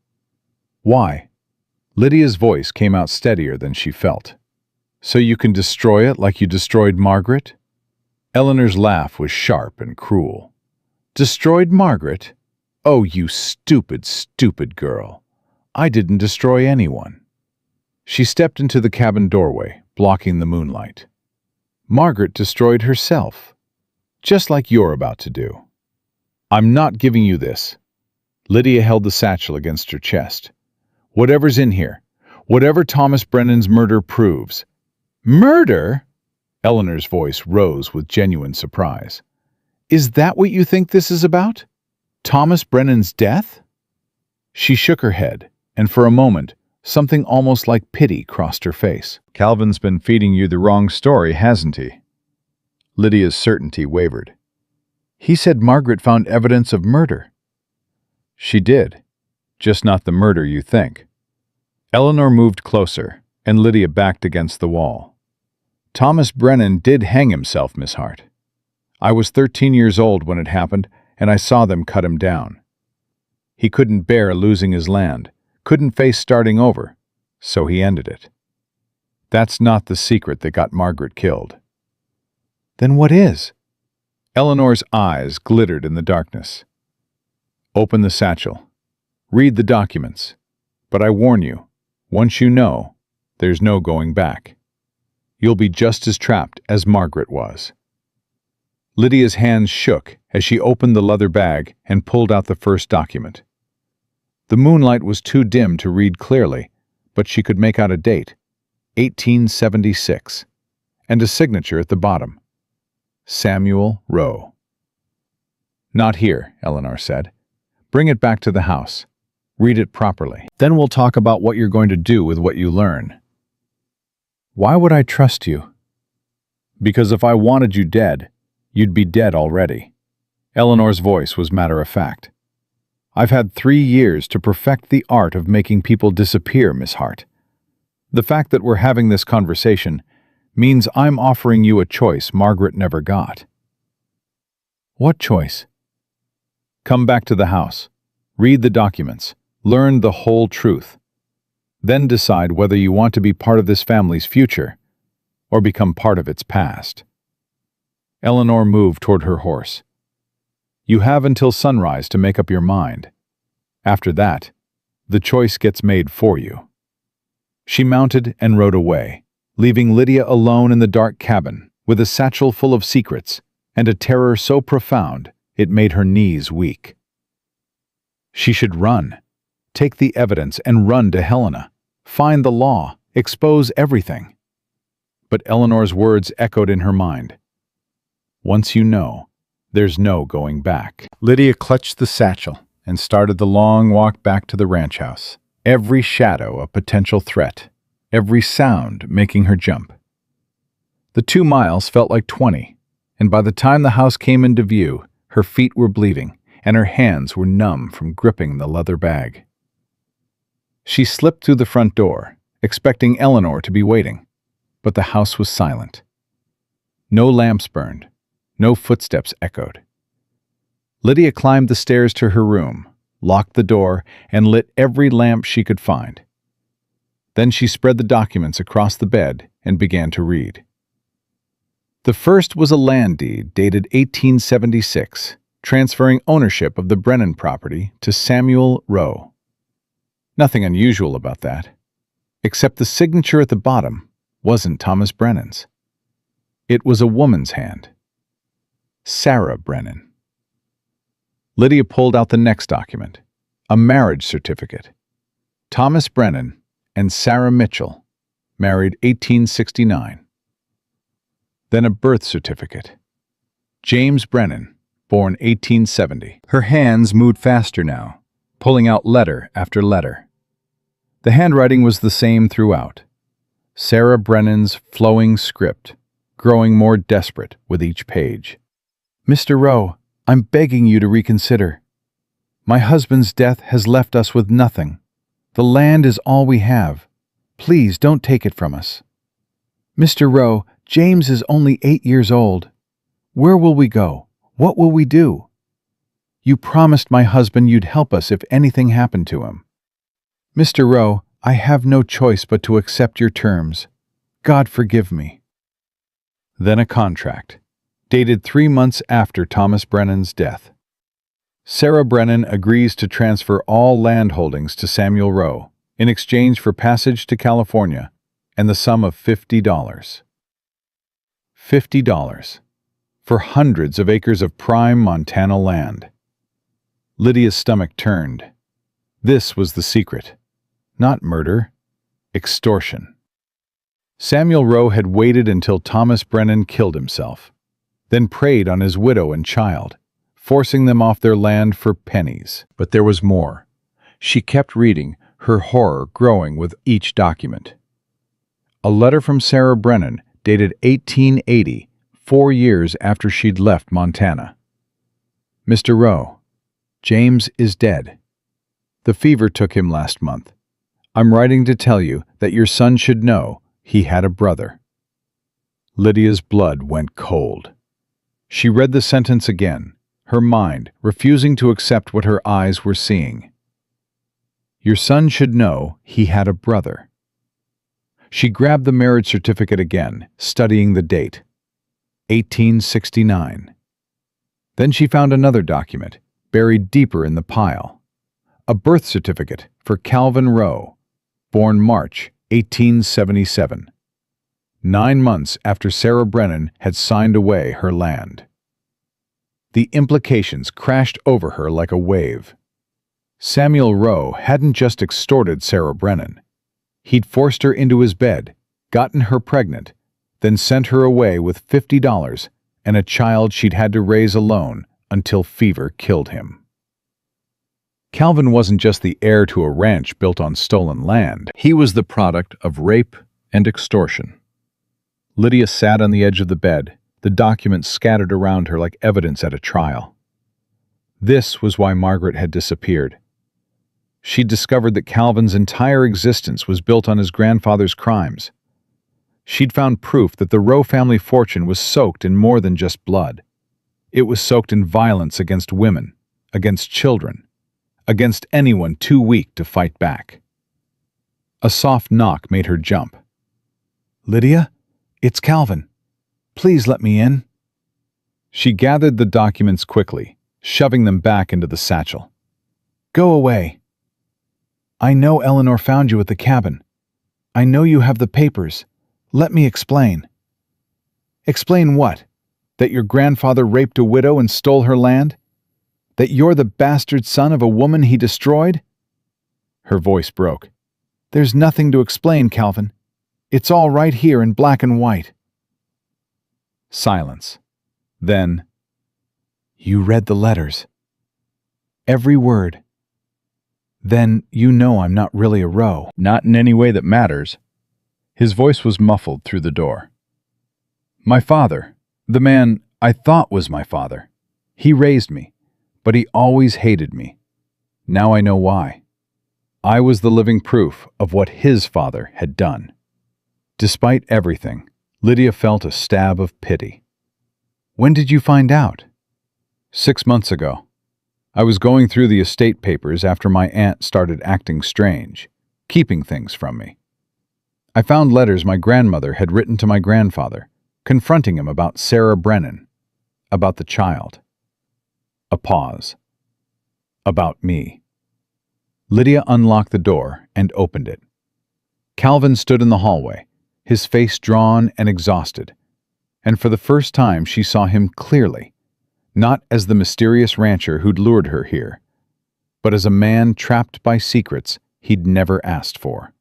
"Why?" Lydia's voice came out steadier than she felt. "So you can destroy it like you destroyed Margaret?" Eleanor's laugh was sharp and cruel. "Destroyed Margaret? Oh, you stupid, stupid girl. I didn't destroy anyone." She stepped into the cabin doorway, blocking the moonlight. "Margaret destroyed herself, just like you're about to do." "I'm not giving you this." Lydia held the satchel against her chest. "Whatever's in here, whatever Thomas Brennan's murder proves." "Murder?" Eleanor's voice rose with genuine surprise. "Is that what you think this is about? Thomas Brennan's death?" She shook her head, and for a moment, something almost like pity crossed her face. Calvin's been feeding you the wrong story, hasn't he? Lydia's certainty wavered. He said Margaret found evidence of murder. She did, just not the murder you think. Eleanor moved closer, and Lydia backed against the wall. Thomas Brennan did hang himself, Miss Hart. I was 13 years old when it happened, and I saw them cut him down. He couldn't bear losing his land, couldn't face starting over, so he ended it. That's not the secret that got Margaret killed. Then what is? Eleanor's eyes glittered in the darkness. Open the satchel. Read the documents. But I warn you, once you know, there's no going back. You'll be just as trapped as Margaret was. Lydia's hands shook as she opened the leather bag and pulled out the first document. The moonlight was too dim to read clearly, but she could make out a date, 1876, and a signature at the bottom, Samuel Rowe. "Not here," Eleanor said. "Bring it back to the house. Read it properly. Then we'll talk about what you're going to do with what you learn." "Why would I trust you?" "Because if I wanted you dead, you'd be dead already." Eleanor's voice was matter-of-fact. "I've had 3 years to perfect the art of making people disappear, Miss Hart. The fact that we're having this conversation means I'm offering you a choice Margaret never got." "What choice?" "Come back to the house. Read the documents. Learn the whole truth. Then decide whether you want to be part of this family's future or become part of its past." Eleanor moved toward her horse. "You have until sunrise to make up your mind. After that, the choice gets made for you." She mounted and rode away, leaving Lydia alone in the dark cabin with a satchel full of secrets and a terror so profound it made her knees weak. She should run, take the evidence and run to Helena, find the law, expose everything. But Eleanor's words echoed in her mind. Once you know, there's no going back. Lydia clutched the satchel and started the long walk back to the ranch house, every shadow a potential threat, every sound making her jump. The 2 miles felt like 20, and by the time the house came into view, her feet were bleeding and her hands were numb from gripping the leather bag. She slipped through the front door, expecting Eleanor to be waiting, but the house was silent. No lamps burned, no footsteps echoed. Lydia climbed the stairs to her room, locked the door, and lit every lamp she could find. Then she spread the documents across the bed and began to read. The first was a land deed dated 1876, transferring ownership of the Brennan property to Samuel Rowe. Nothing unusual about that, except the signature at the bottom wasn't Thomas Brennan's. It was a woman's hand. Sarah Brennan. Lydia pulled out the next document, a marriage certificate. Thomas Brennan and Sarah Mitchell, married 1869. Then a birth certificate. James Brennan, born 1870. Her hands moved faster now, pulling out letter after letter. The handwriting was the same throughout. Sarah Brennan's flowing script, growing more desperate with each page. Mr. Rowe, I'm begging you to reconsider. My husband's death has left us with nothing. The land is all we have. Please don't take it from us. Mr. Rowe, James is only 8 years old. Where will we go? What will we do? You promised my husband you'd help us if anything happened to him. Mr. Rowe, I have no choice but to accept your terms. God forgive me. Then a contract, dated 3 months after Thomas Brennan's death. Sarah Brennan agrees to transfer all land holdings to Samuel Rowe in exchange for passage to California and the sum of $50. $50 for hundreds of acres of prime Montana land. Lydia's stomach turned. This was the secret. Not murder, extortion. Samuel Rowe had waited until Thomas Brennan killed himself, then preyed on his widow and child, forcing them off their land for pennies. But there was more. She kept reading, her horror growing with each document. A letter from Sarah Brennan, dated 1880, 4 years after she'd left Montana. Mr. Rowe, James is dead. The fever took him last month. I'm writing to tell you that your son should know he had a brother. Lydia's blood went cold. She read the sentence again, her mind refusing to accept what her eyes were seeing. Your son should know he had a brother. She grabbed the marriage certificate again, studying the date. 1869. Then she found another document, buried deeper in the pile. A birth certificate for Calvin Rowe, born March 1877. 9 months after Sarah Brennan had signed away her land. The implications crashed over her like a wave. Samuel Rowe hadn't just extorted Sarah Brennan. He'd forced her into his bed, gotten her pregnant, then sent her away with $50 and a child she'd had to raise alone until fever killed him. Calvin wasn't just the heir to a ranch built on stolen land. He was the product of rape and extortion. Lydia sat on the edge of the bed, the documents scattered around her like evidence at a trial. This was why Margaret had disappeared. She'd discovered that Calvin's entire existence was built on his grandfather's crimes. She'd found proof that the Rowe family fortune was soaked in more than just blood. It was soaked in violence against women, against children, against anyone too weak to fight back. A soft knock made her jump. Lydia, it's Calvin. Please let me in. She gathered the documents quickly, shoving them back into the satchel. Go away. I know Eleanor found you at the cabin. I know you have the papers. Let me explain. Explain what? That your grandfather raped a widow and stole her land? That you're the bastard son of a woman he destroyed? Her voice broke. There's nothing to explain, Calvin. It's all right here in black and white. Silence. Then, you read the letters. Every word. Then you know I'm not really a Rowe. Not in any way that matters. His voice was muffled through the door. My father, the man I thought was my father. He raised me, but he always hated me. Now I know why. I was the living proof of what his father had done. Despite everything, Lydia felt a stab of pity. When did you find out? 6 months ago. I was going through the estate papers after my aunt started acting strange, keeping things from me. I found letters my grandmother had written to my grandfather, confronting him about Sarah Brennan, about the child. A pause. About me. Lydia unlocked the door and opened it. Calvin stood in the hallway, his face drawn and exhausted, and for the first time she saw him clearly, not as the mysterious rancher who'd lured her here, but as a man trapped by secrets he'd never asked for.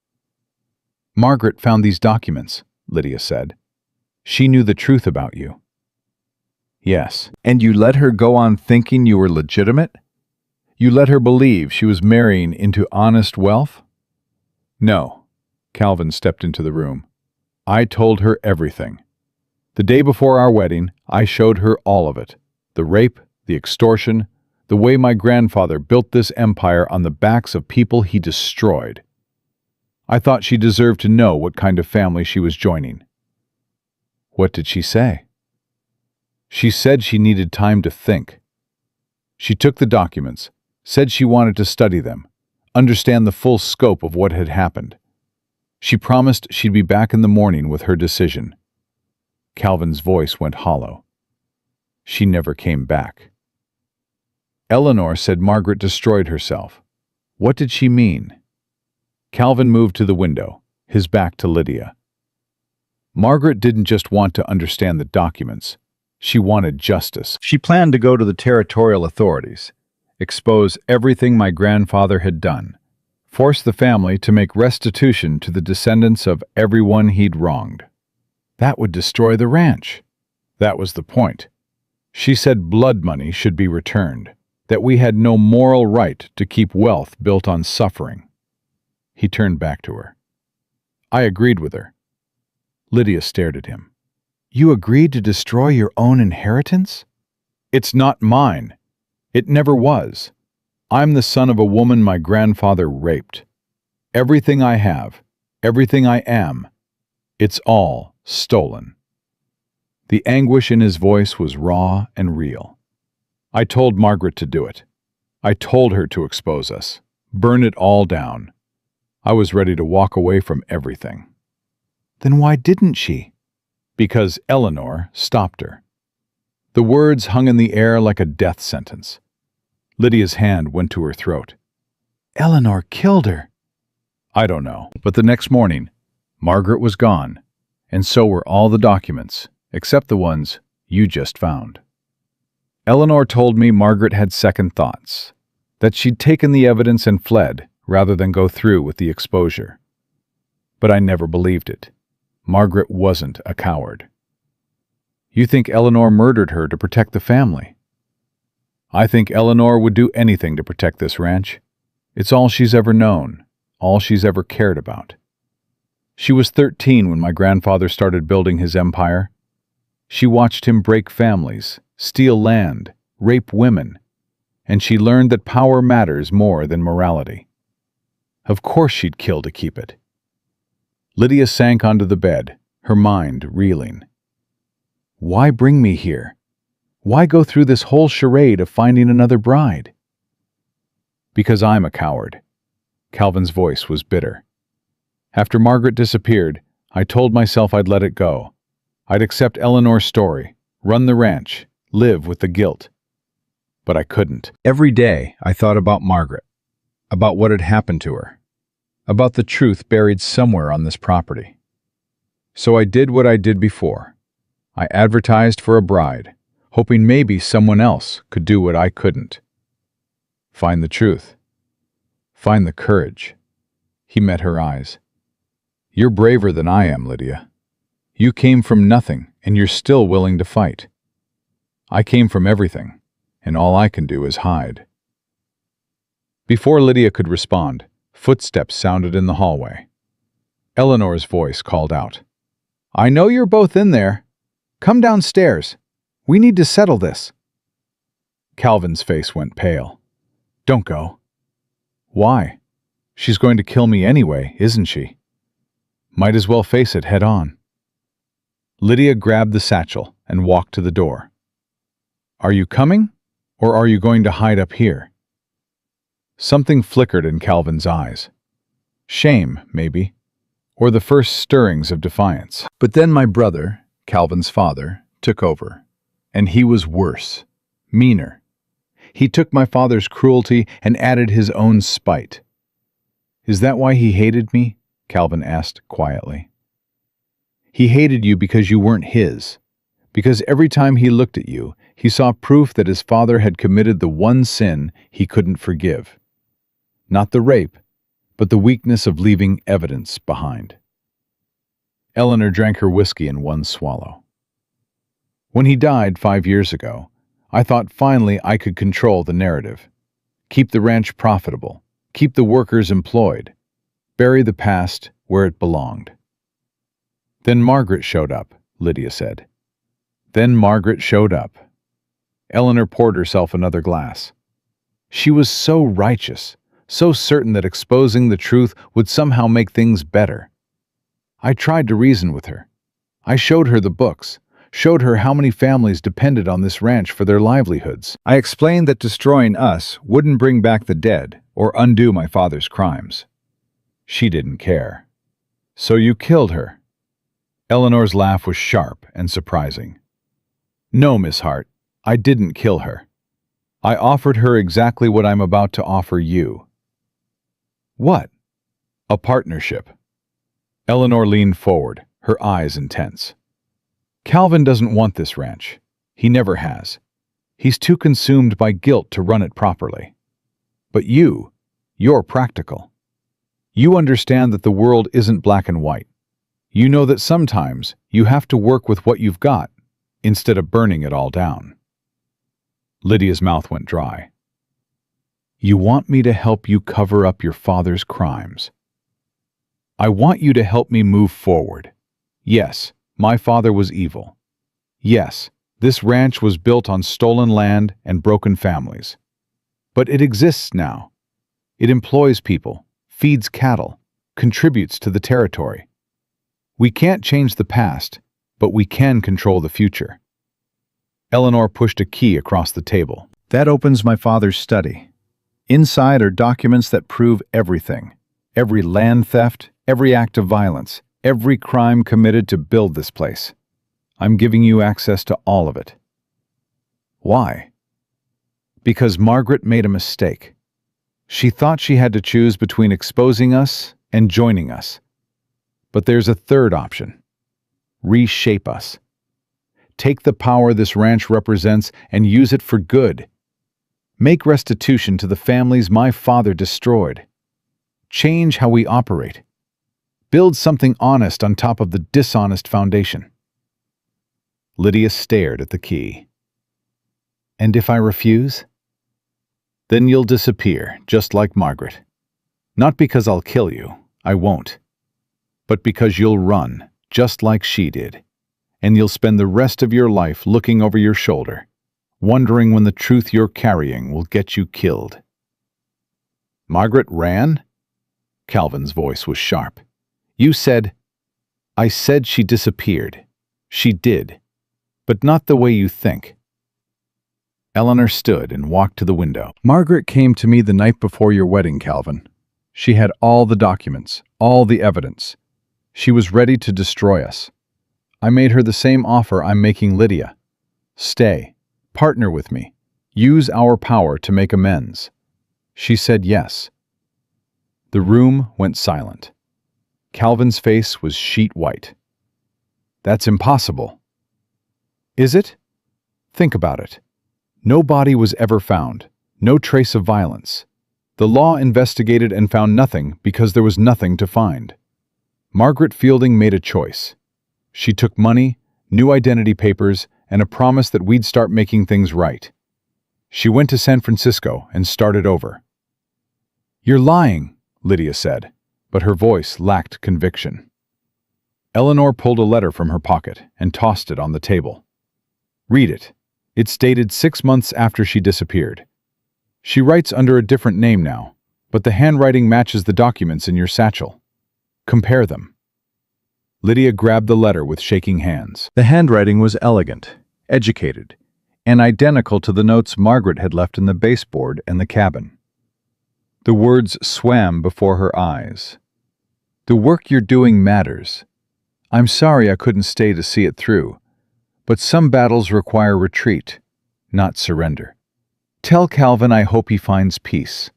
Margaret found these documents, Lydia said. She knew the truth about you. Yes. And you let her go on thinking you were legitimate? You let her believe she was marrying into honest wealth? No. Calvin stepped into the room. I told her everything. The day before our wedding, I showed her all of it. The rape, the extortion, the way my grandfather built this empire on the backs of people he destroyed. I thought she deserved to know what kind of family she was joining. What did she say? She said she needed time to think. She took the documents, said she wanted to study them, understand the full scope of what had happened. She promised she'd be back in the morning with her decision. Calvin's voice went hollow. She never came back. Eleanor said Margaret destroyed herself. What did she mean? Calvin moved to the window, his back to Lydia. Margaret didn't just want to understand the documents. She wanted justice. She planned to go to the territorial authorities, expose everything my grandfather had done, force the family to make restitution to the descendants of everyone he'd wronged. That would destroy the ranch. That was the point. She said blood money should be returned, that we had no moral right to keep wealth built on suffering. He turned back to her. I agreed with her. Lydia stared at him. You agreed to destroy your own inheritance? It's not mine. It never was. I'm the son of a woman my grandfather raped. Everything I have, everything I am, it's all stolen. The anguish in his voice was raw and real. I told Margaret to do it. I told her to expose us, burn it all down. I was ready to walk away from everything. Then why didn't she? Because Eleanor stopped her. The words hung in the air like a death sentence. Lydia's hand went to her throat. Eleanor killed her. I don't know. But the next morning, Margaret was gone, and so were all the documents, except the ones you just found. Eleanor told me Margaret had second thoughts, that she'd taken the evidence and fled rather than go through with the exposure. But I never believed it. Margaret wasn't a coward. You think Eleanor murdered her to protect the family? I think Eleanor would do anything to protect this ranch. It's all she's ever known, all she's ever cared about. She was 13 when my grandfather started building his empire. She watched him break families, steal land, rape women, and she learned that power matters more than morality. Of course she'd kill to keep it. Lydia sank onto the bed, her mind reeling. Why bring me here? Why go through this whole charade of finding another bride? Because I'm a coward. Calvin's voice was bitter. After Margaret disappeared, I told myself I'd let it go. I'd accept Eleanor's story, run the ranch, live with the guilt. But I couldn't. Every day I thought about Margaret, about what had happened to her, about the truth buried somewhere on this property. So I did what I did before. I advertised for a bride, hoping maybe someone else could do what I couldn't. Find the truth. Find the courage. He met her eyes. You're braver than I am, Lydia. You came from nothing, and you're still willing to fight. I came from everything, and all I can do is hide. Before Lydia could respond, footsteps sounded in the hallway. Eleanor's voice called out, I know you're both in there. Come downstairs. We need to settle this. Calvin's face went pale. Don't go. Why? She's going to kill me anyway, isn't she? Might as well face it head on. Lydia grabbed the satchel and walked to the door. Are you coming, or are you going to hide up here? Something flickered in Calvin's eyes. Shame, maybe, or the first stirrings of defiance. But then my brother, Calvin's father, took over, and he was worse, meaner. He took my father's cruelty and added his own spite. Is that why he hated me? Calvin asked quietly. He hated you because you weren't his, because every time he looked at you, he saw proof that his father had committed the one sin he couldn't forgive. Not the rape, but the weakness of leaving evidence behind. Eleanor drank her whiskey in one swallow. When he died 5 years ago, I thought finally I could control the narrative. Keep the ranch profitable, keep the workers employed, bury the past where it belonged. Then Margaret showed up, Lydia said. Then Margaret showed up. Eleanor poured herself another glass. She was so righteous, so certain that exposing the truth would somehow make things better. I tried to reason with her. I showed her the books, showed her how many families depended on this ranch for their livelihoods. I explained that destroying us wouldn't bring back the dead or undo my father's crimes. She didn't care. So you killed her. Eleanor's laugh was sharp and surprising. No, Miss Hart, I didn't kill her. I offered her exactly what I'm about to offer you. What? A partnership. Eleanor leaned forward, her eyes intense. Calvin doesn't want this ranch. He never has. He's too consumed by guilt to run it properly. But you're practical. You understand that the world isn't black and white. You know that sometimes you have to work with what you've got, instead of burning it all down. Lydia's mouth went dry. You want me to help you cover up your father's crimes. I want you to help me move forward. Yes, my father was evil. Yes, this ranch was built on stolen land and broken families. But it exists now. It employs people, feeds cattle, contributes to the territory. We can't change the past, but we can control the future. Eleanor pushed a key across the table. That opens my father's study. Inside are documents that prove everything. Every land theft, every act of violence, every crime committed to build this place. I'm giving you access to all of it. Why? Because Margaret made a mistake. She thought she had to choose between exposing us and joining us. But there's a third option. Reshape us. Take the power this ranch represents and use it for good. Make restitution to the families my father destroyed. Change how we operate. Build something honest on top of the dishonest foundation. Lydia stared at the key. And if I refuse? Then you'll disappear, just like Margaret. Not because I'll kill you, I won't. But because you'll run, just like she did. And you'll spend the rest of your life looking over your shoulder, wondering when the truth you're carrying will get you killed. Margaret ran? Calvin's voice was sharp. You said, I said she disappeared. She did. But not the way you think. Eleanor stood and walked to the window. Margaret came to me the night before your wedding, Calvin. She had all the documents, all the evidence. She was ready to destroy us. I made her the same offer I'm making Lydia. Stay. Partner with me. Use our power to make amends. She said yes. The room went silent. Calvin's face was sheet white. That's impossible. Is it? Think about it. No body was ever found. No trace of violence. The law investigated and found nothing because there was nothing to find. Margaret Fielding made a choice. She took money, new identity papers, and a promise that we'd start making things right. She went to San Francisco and started over. You're lying, Lydia said, but her voice lacked conviction. Eleanor pulled a letter from her pocket and tossed it on the table. "Read it. It's dated 6 months after she disappeared. She writes under a different name now, but the handwriting matches the documents in your satchel. Compare them." Lydia grabbed the letter with shaking hands. The handwriting was elegant, educated, and identical to the notes Margaret had left in the baseboard and the cabin. The words swam before her eyes. "The work you're doing matters. I'm sorry I couldn't stay to see it through, but some battles require retreat, not surrender. Tell Calvin I hope he finds peace.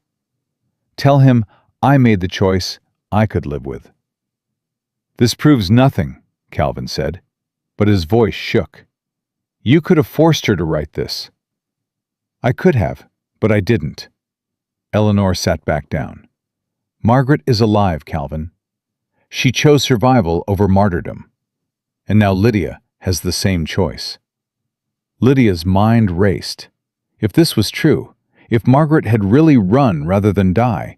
Tell him I made the choice I could live with." "This proves nothing," Calvin said, but his voice shook. "You could have forced her to write this." "I could have, but I didn't." Eleanor sat back down. "Margaret is alive, Calvin. She chose survival over martyrdom. And now Lydia has the same choice." Lydia's mind raced. If this was true, if Margaret had really run rather than die,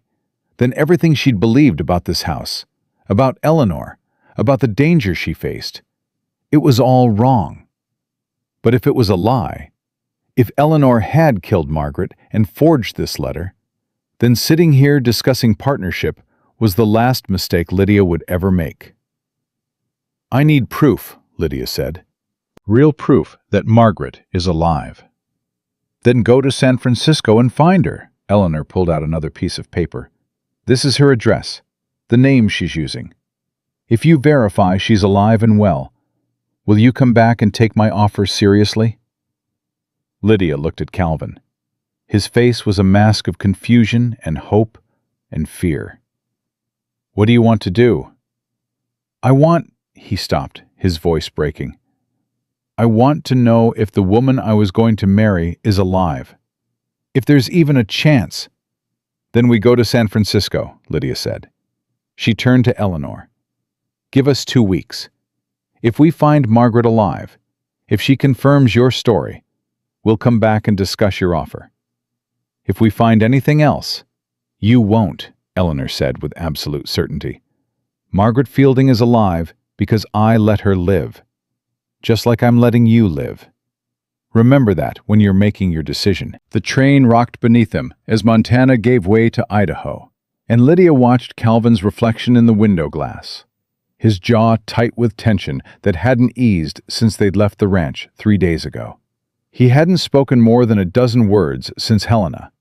then everything she'd believed about this house, about Eleanor, about the danger she faced, it was all wrong. But if it was a lie, if Eleanor had killed Margaret and forged this letter, then sitting here discussing partnership was the last mistake Lydia would ever make. "I need proof," Lydia said. "Real proof that Margaret is alive." "Then go to San Francisco and find her." Eleanor pulled out another piece of paper. "This is her address, the name she's using. If you verify she's alive and well, will you come back and take my offer seriously?" Lydia looked at Calvin. His face was a mask of confusion and hope and fear. "What do you want to do?" He stopped, his voice breaking. "I want to know if the woman I was going to marry is alive. If there's even a chance." "Then we go to San Francisco," Lydia said. She turned to Eleanor. "Give us 2 weeks. If we find Margaret alive, if she confirms your story, we'll come back and discuss your offer. If we find anything else—" "You won't," Eleanor said with absolute certainty. "Margaret Fielding is alive because I let her live, just like I'm letting you live. Remember that when you're making your decision." The train rocked beneath them as Montana gave way to Idaho, and Lydia watched Calvin's reflection in the window glass, his jaw tight with tension that hadn't eased since they'd left the ranch 3 days ago. He hadn't spoken more than a dozen words since Helena,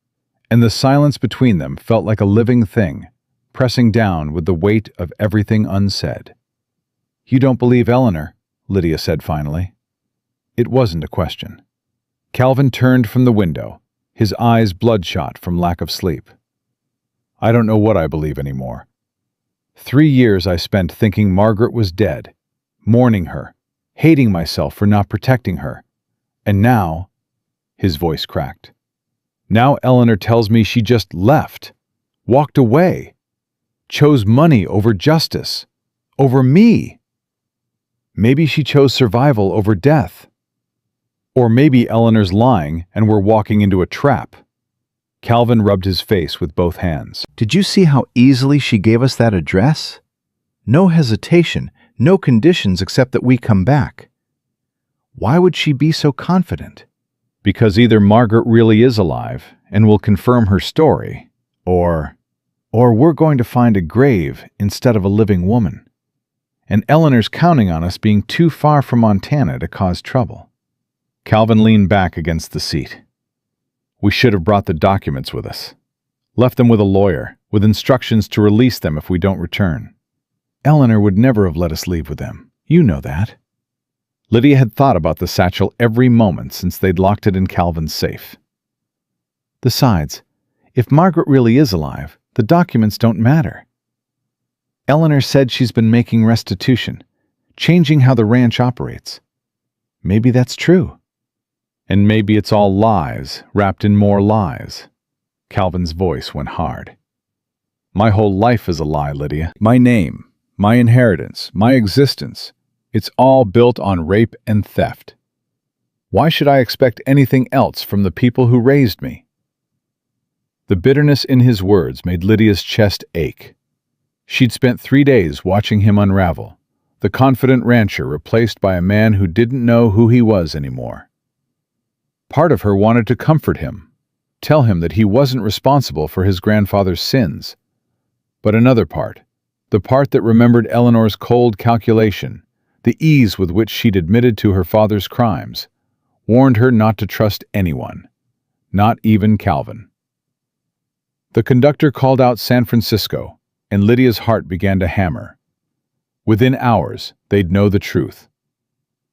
and the silence between them felt like a living thing, pressing down with the weight of everything unsaid. "You don't believe Eleanor?" Lydia said finally. It wasn't a question. Calvin turned from the window, his eyes bloodshot from lack of sleep. "I don't know what I believe anymore. 3 years I spent thinking Margaret was dead, mourning her, hating myself for not protecting her. And now," his voice cracked, "now Eleanor tells me she just left, walked away, chose money over justice, over me. Maybe she chose survival over death. Or maybe Eleanor's lying and we're walking into a trap." Calvin rubbed his face with both hands. "Did you see how easily she gave us that address? No hesitation, no conditions except that we come back. Why would she be so confident?" "Because either Margaret really is alive and will confirm her story, or we're going to find a grave instead of a living woman. And Eleanor's counting on us being too far from Montana to cause trouble." Calvin leaned back against the seat. "We should have brought the documents with us. Left them with a lawyer, with instructions to release them if we don't return. Eleanor would never have let us leave with them. You know that." Lydia had thought about the satchel every moment since they'd locked it in Calvin's safe. "Besides, if Margaret really is alive, the documents don't matter. Eleanor said she's been making restitution, changing how the ranch operates. Maybe that's true. And maybe it's all lies, wrapped in more lies." Calvin's voice went hard. "My whole life is a lie, Lydia. My name, my inheritance, my existence. It's all built on rape and theft. Why should I expect anything else from the people who raised me?" The bitterness in his words made Lydia's chest ache. She'd spent 3 days watching him unravel, the confident rancher replaced by a man who didn't know who he was anymore. Part of her wanted to comfort him, tell him that he wasn't responsible for his grandfather's sins. But another part, the part that remembered Eleanor's cold calculation, the ease with which she'd admitted to her father's crimes, warned her not to trust anyone, not even Calvin. The conductor called out San Francisco, and Lydia's heart began to hammer. Within hours, they'd know the truth.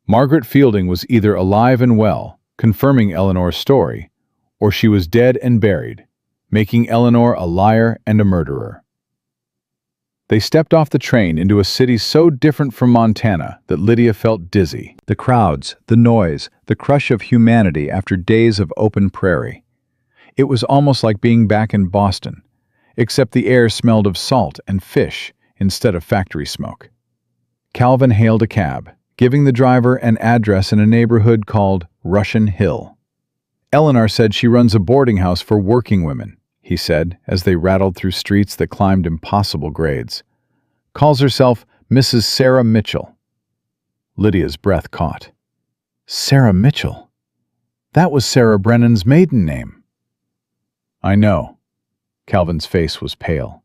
Margaret Fielding was either alive and well, confirming Eleanor's story, or she was dead and buried, making Eleanor a liar and a murderer. They stepped off the train into a city so different from Montana that Lydia felt dizzy. The crowds, the noise, the crush of humanity after days of open prairie. It was almost like being back in Boston, except the air smelled of salt and fish instead of factory smoke. Calvin hailed a cab, giving the driver an address in a neighborhood called Russian Hill. Eleanor said she runs a boarding house for working women, he said as they rattled through streets that climbed impossible grades. Calls herself Mrs. Sarah Mitchell. Lydia's breath caught. Sarah Mitchell? That was Sarah Brennan's maiden name. I know. Calvin's face was pale.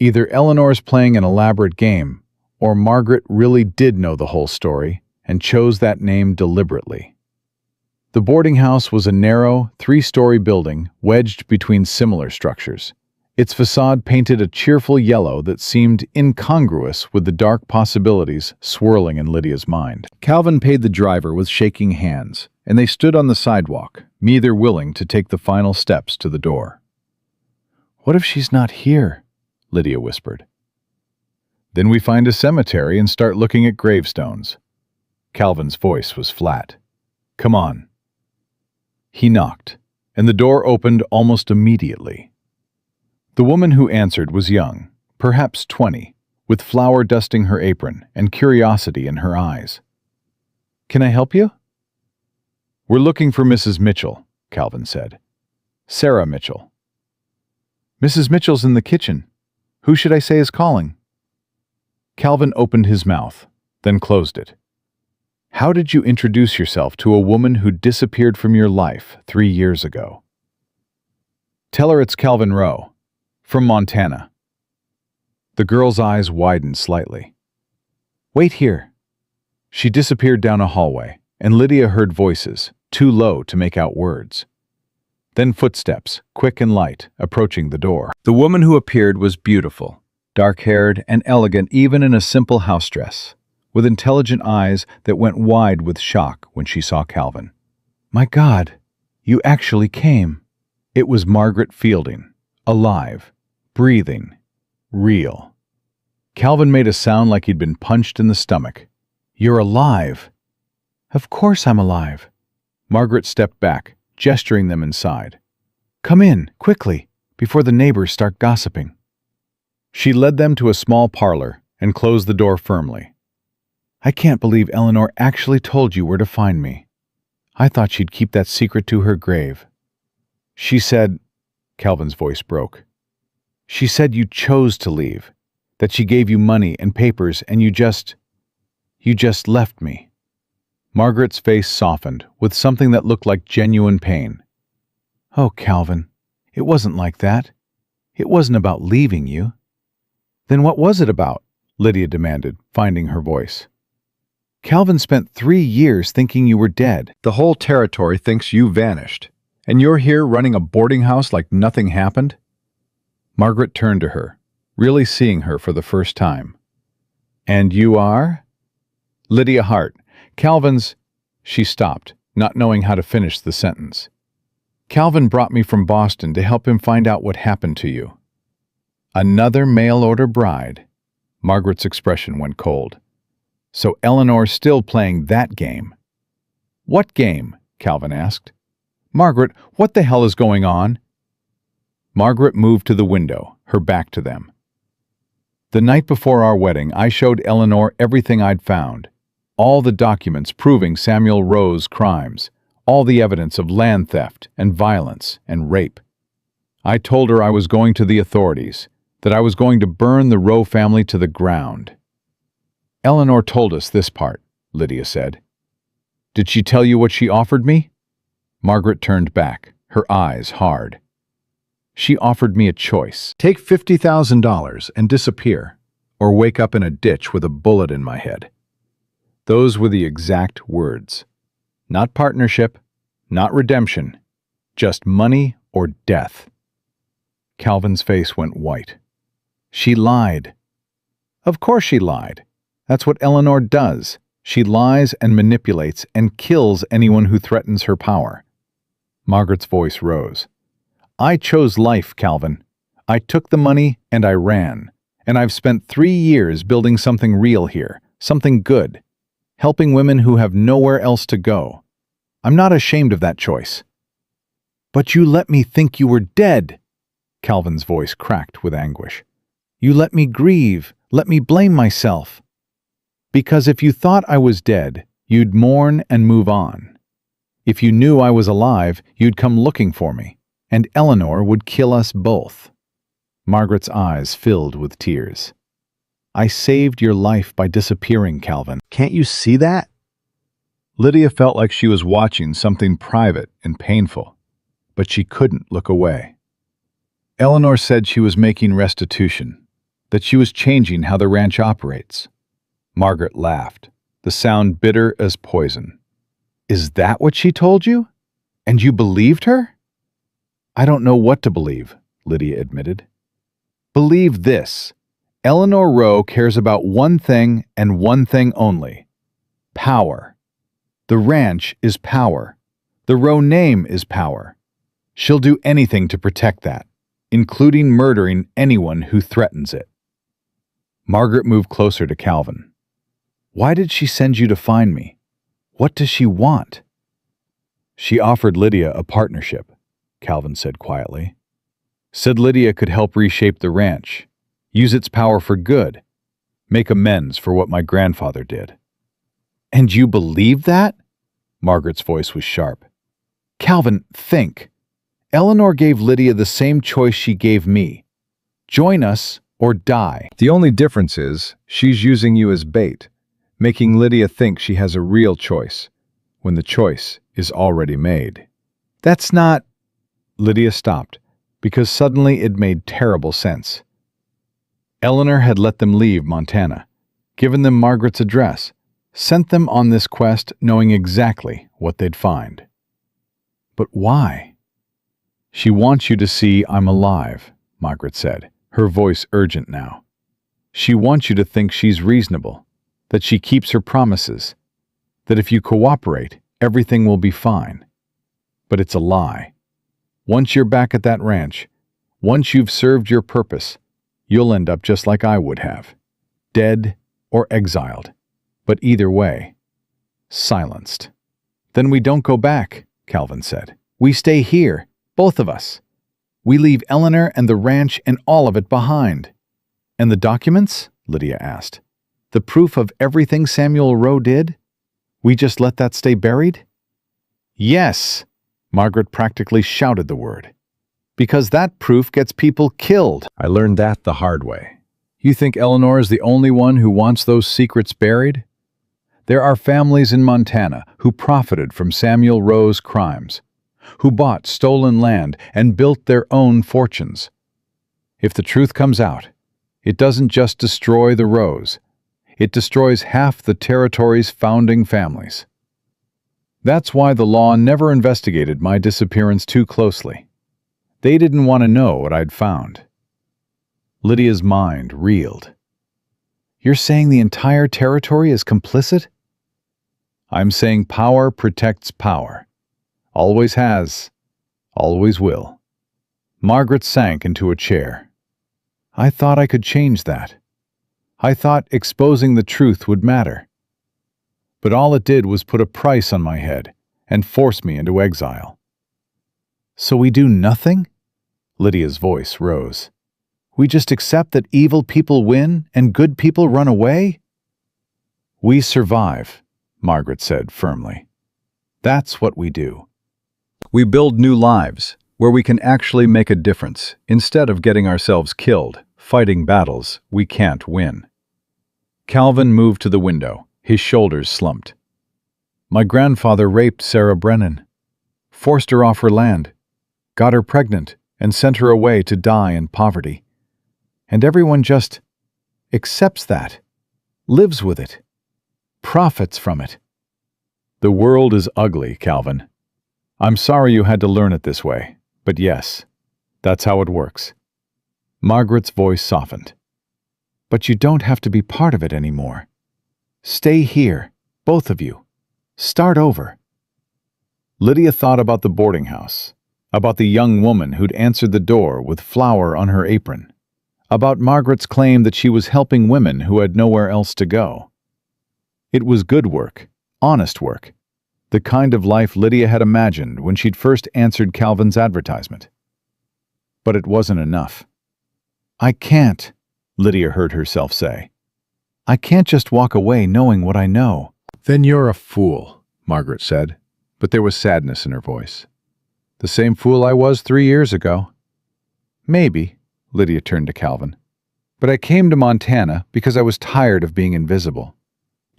Either Eleanor's playing an elaborate game, or Margaret really did know the whole story and chose that name deliberately. The boarding house was a narrow, three-story building wedged between similar structures. Its facade painted a cheerful yellow that seemed incongruous with the dark possibilities swirling in Lydia's mind. Calvin paid the driver with shaking hands, and they stood on the sidewalk, neither willing to take the final steps to the door. "What if she's not here?" Lydia whispered. "Then we find a cemetery and start looking at gravestones." Calvin's voice was flat. "Come on." He knocked, and the door opened almost immediately. The woman who answered was young, perhaps 20, with flour dusting her apron and curiosity in her eyes. "Can I help you?" "We're looking for Mrs. Mitchell," Calvin said. "Sarah Mitchell." "Mrs. Mitchell's in the kitchen. Who should I say is calling?" Calvin opened his mouth, then closed it. "How did you introduce yourself to a woman who disappeared from your life 3 years ago?" "Tell her it's Calvin Rowe, from Montana." The girl's eyes widened slightly. "Wait here." She disappeared down a hallway, and Lydia heard voices, too low to make out words. Then footsteps, quick and light, approaching the door. The woman who appeared was beautiful, dark-haired and elegant even in a simple house dress, with intelligent eyes that went wide with shock when she saw Calvin. "My God, you actually came." It was Margaret Fielding, alive, breathing, real. Calvin made a sound like he'd been punched in the stomach. "You're alive." "Of course I'm alive." Margaret stepped back, gesturing them inside. "Come in, quickly, before the neighbors start gossiping." She led them to a small parlor and closed the door firmly. "I can't believe Eleanor actually told you where to find me. I thought she'd keep that secret to her grave." "She said," Calvin's voice broke, "she said you chose to leave, that she gave you money and papers and you just left me." Margaret's face softened with something that looked like genuine pain. "Oh, Calvin, it wasn't like that. It wasn't about leaving you." "Then what was it about?" Lydia demanded, finding her voice. "Calvin spent 3 years thinking you were dead. The whole territory thinks you vanished, and you're here running a boarding house like nothing happened?" Margaret turned to her, really seeing her for the first time. "And you are?" "Lydia Hart. Calvin's—" She stopped, not knowing how to finish the sentence. "Calvin brought me from Boston to help him find out what happened to you." "Another mail-order bride." Margaret's expression went cold. "So Eleanor's still playing that game." "What game?" Calvin asked. "Margaret, what the hell is going on?" Margaret moved to the window, her back to them. "The night before our wedding, I showed Eleanor everything I'd found. All the documents proving Samuel Rowe's crimes, all the evidence of land theft and violence and rape. I told her I was going to the authorities, that I was going to burn the Rowe family to the ground." Eleanor told us this part, Lydia said. Did she tell you what she offered me? Margaret turned back, her eyes hard. She offered me a choice. Take $50,000 and disappear, or wake up in a ditch with a bullet in my head. Those were the exact words. Not partnership, not redemption, just money or death. Calvin's face went white. She lied. Of course she lied. That's what Eleanor does. She lies and manipulates and kills anyone who threatens her power. Margaret's voice rose. I chose life, Calvin. I took the money and I ran. And I've spent 3 years building something real here, something good, helping women who have nowhere else to go. I'm not ashamed of that choice. But you let me think you were dead. Calvin's voice cracked with anguish. You let me grieve, let me blame myself. Because if you thought I was dead, you'd mourn and move on. If you knew I was alive, you'd come looking for me, and Eleanor would kill us both. Margaret's eyes filled with tears. I saved your life by disappearing, Calvin. Can't you see that? Lydia felt like she was watching something private and painful, but she couldn't look away. Eleanor said she was making restitution, that she was changing how the ranch operates. Margaret laughed, the sound bitter as poison. Is that what she told you? And you believed her? I don't know what to believe, Lydia admitted. Believe this. Eleanor Rowe cares about one thing and one thing only. Power. The ranch is power. The Rowe name is power. She'll do anything to protect that, including murdering anyone who threatens it. Margaret moved closer to Calvin. Why did she send you to find me? What does she want? She offered Lydia a partnership, Calvin said quietly. Said Lydia could help reshape the ranch, use its power for good, make amends for what my grandfather did. And you believe that? Margaret's voice was sharp. Calvin, think. Eleanor gave Lydia the same choice she gave me. Join us or die. The only difference is she's using you as bait, making Lydia think she has a real choice, when the choice is already made. That's not... Lydia stopped, because suddenly it made terrible sense. Eleanor had let them leave Montana, given them Margaret's address, sent them on this quest knowing exactly what they'd find. But why? She wants you to see I'm alive, Margaret said, her voice urgent now. She wants you to think she's reasonable, that she keeps her promises, that if you cooperate, everything will be fine. But it's a lie. Once you're back at that ranch, once you've served your purpose, you'll end up just like I would have, dead or exiled. But either way, silenced. Then we don't go back, Calvin said. We stay here, both of us. We leave Eleanor and the ranch and all of it behind. And the documents? Lydia asked. The proof of everything Samuel Rowe did? We just let that stay buried? Yes, Margaret practically shouted the word. Because that proof gets people killed. I learned that the hard way. You think Eleanor is the only one who wants those secrets buried? There are families in Montana who profited from Samuel Rowe's crimes, who bought stolen land and built their own fortunes. If the truth comes out, it doesn't just destroy the Rowes, it destroys half the territory's founding families. That's why the law never investigated my disappearance too closely. They didn't want to know what I'd found. Lydia's mind reeled. You're saying the entire territory is complicit? I'm saying power protects power. Always has, always will. Margaret sank into a chair. I thought I could change that. I thought exposing the truth would matter. But all it did was put a price on my head and force me into exile. So we do nothing? Lydia's voice rose. We just accept that evil people win and good people run away? We survive, Margaret said firmly. That's what we do. We build new lives where we can actually make a difference instead of getting ourselves killed, fighting battles we can't win. Calvin moved to the window, his shoulders slumped. My grandfather raped Sarah Brennan, forced her off her land, got her pregnant, and sent her away to die in poverty. And everyone just accepts that, lives with it, profits from it. The world is ugly, Calvin. I'm sorry you had to learn it this way, but yes, that's how it works. Margaret's voice softened. But you don't have to be part of it anymore. Stay here, both of you. Start over. Lydia thought about the boarding house, about the young woman who'd answered the door with flour on her apron, about Margaret's claim that she was helping women who had nowhere else to go. It was good work, honest work, the kind of life Lydia had imagined when she'd first answered Calvin's advertisement. But it wasn't enough. I can't, Lydia heard herself say. I can't just walk away knowing what I know. Then you're a fool, Margaret said, but there was sadness in her voice. The same fool I was 3 years ago. Maybe, Lydia turned to Calvin, but I came to Montana because I was tired of being invisible.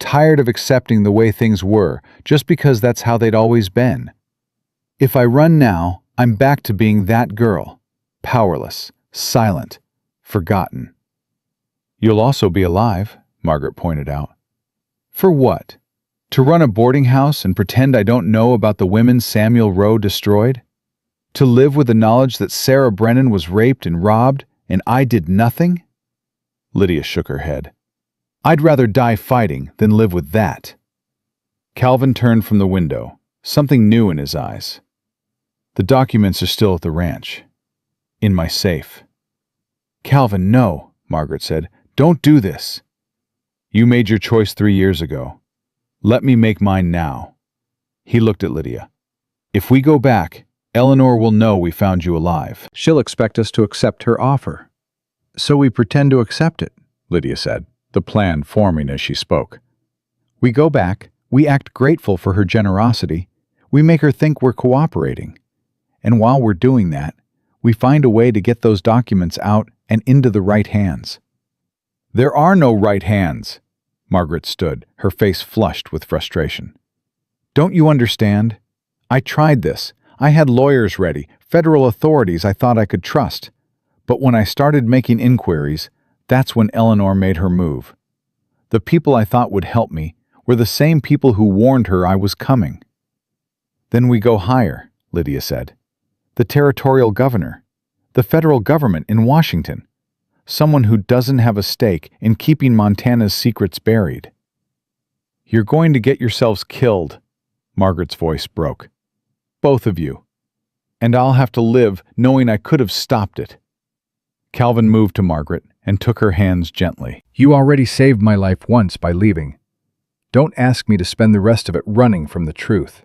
Tired of accepting the way things were just because that's how they'd always been. If I run now, I'm back to being that girl, powerless, silent, forgotten. You'll also be alive, Margaret pointed out. For what? To run a boarding house and pretend I don't know about the women Samuel Rowe destroyed? To live with the knowledge that Sarah Brennan was raped and robbed and I did nothing? Lydia shook her head. I'd rather die fighting than live with that. Calvin turned from the window, something new in his eyes. The documents are still at the ranch. In my safe. Calvin, no, Margaret said. Don't do this. You made your choice 3 years ago. Let me make mine now. He looked at Lydia. If we go back, Eleanor will know we found you alive. She'll expect us to accept her offer. So we pretend to accept it, Lydia said, the plan forming as she spoke. We go back, we act grateful for her generosity, we make her think we're cooperating. And while we're doing that, we find a way to get those documents out and into the right hands. There are no right hands. Margaret stood, her face flushed with frustration. Don't you understand? I tried this. I had lawyers ready, federal authorities I thought I could trust. But when I started making inquiries, that's when Eleanor made her move. The people I thought would help me were the same people who warned her I was coming. Then we go higher, Lydia said. The territorial governor, the federal government in Washington. Someone who doesn't have a stake in keeping Montana's secrets buried. You're going to get yourselves killed, Margaret's voice broke. Both of you. And I'll have to live knowing I could have stopped it. Calvin moved to Margaret and took her hands gently. You already saved my life once by leaving. Don't ask me to spend the rest of it running from the truth.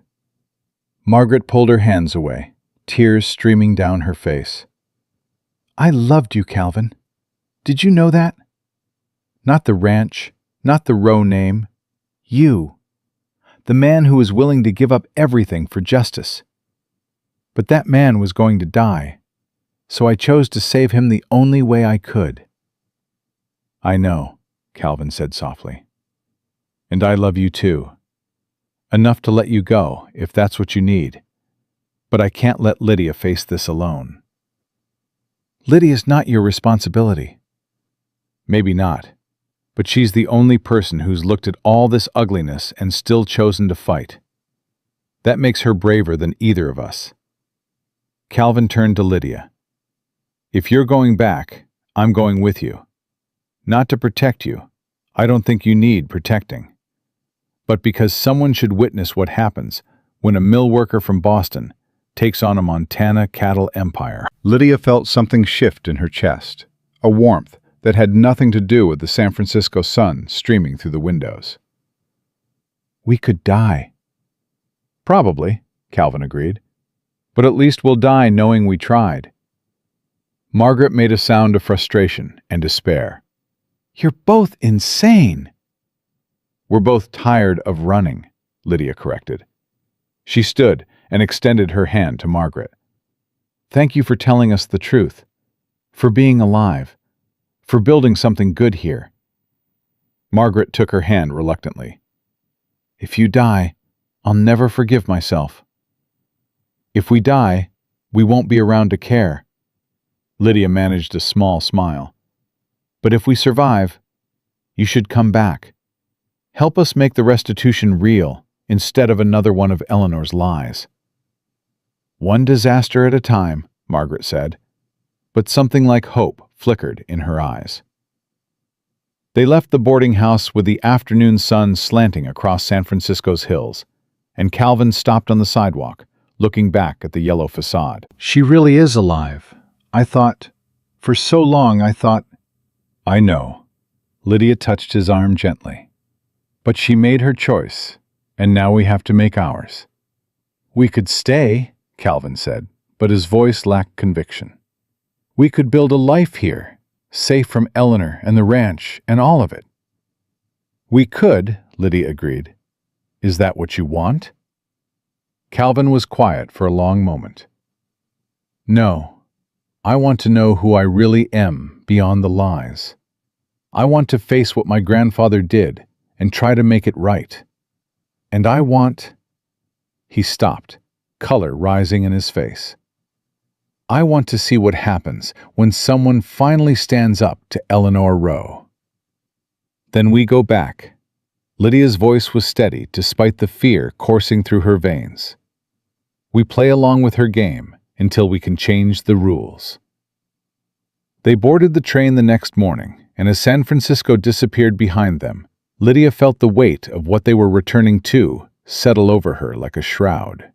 Margaret pulled her hands away, tears streaming down her face. I loved you, Calvin. Did you know that? Not the ranch, not the Rowe name. You. The man who was willing to give up everything for justice. But that man was going to die, so I chose to save him the only way I could. I know, Calvin said softly. And I love you too. Enough to let you go, if that's what you need. But I can't let Lydia face this alone. Lydia's not your responsibility. Maybe not, but she's the only person who's looked at all this ugliness and still chosen to fight. That makes her braver than either of us. Calvin turned to Lydia. If you're going back, I'm going with you. Not to protect you. I don't think you need protecting. But because someone should witness what happens when a mill worker from Boston takes on a Montana cattle empire. Lydia felt something shift in her chest, a warmth that had nothing to do with the San Francisco sun streaming through the windows. We could die. Probably, Calvin agreed. But at least we'll die knowing we tried. Margaret made a sound of frustration and despair. You're both insane. We're both tired of running, Lydia corrected. She stood and extended her hand to Margaret. Thank you for telling us the truth, for being alive, for building something good here. Margaret took her hand reluctantly. "If you die, I'll never forgive myself. If we die, we won't be around to care." Lydia managed a small smile. "But if we survive, you should come back. Help us make the restitution real instead of another one of Eleanor's lies." "One disaster at a time," Margaret said, but something like hope flickered in her eyes. They left the boarding house with the afternoon sun slanting across San Francisco's hills, and Calvin stopped on the sidewalk, looking back at the yellow facade. She really is alive. For so long I thought... I know. Lydia touched his arm gently. But she made her choice, and now we have to make ours. We could stay, Calvin said, but his voice lacked conviction. We could build a life here, safe from Eleanor and the ranch and all of it. We could, Lydia agreed. Is that what you want? Calvin was quiet for a long moment. No, I want to know who I really am beyond the lies. I want to face what my grandfather did and try to make it right. And I want... He stopped, color rising in his face. I want to see what happens when someone finally stands up to Eleanor Rowe. Then we go back. Lydia's voice was steady despite the fear coursing through her veins. We play along with her game until we can change the rules. They boarded the train the next morning, and as San Francisco disappeared behind them, Lydia felt the weight of what they were returning to settle over her like a shroud.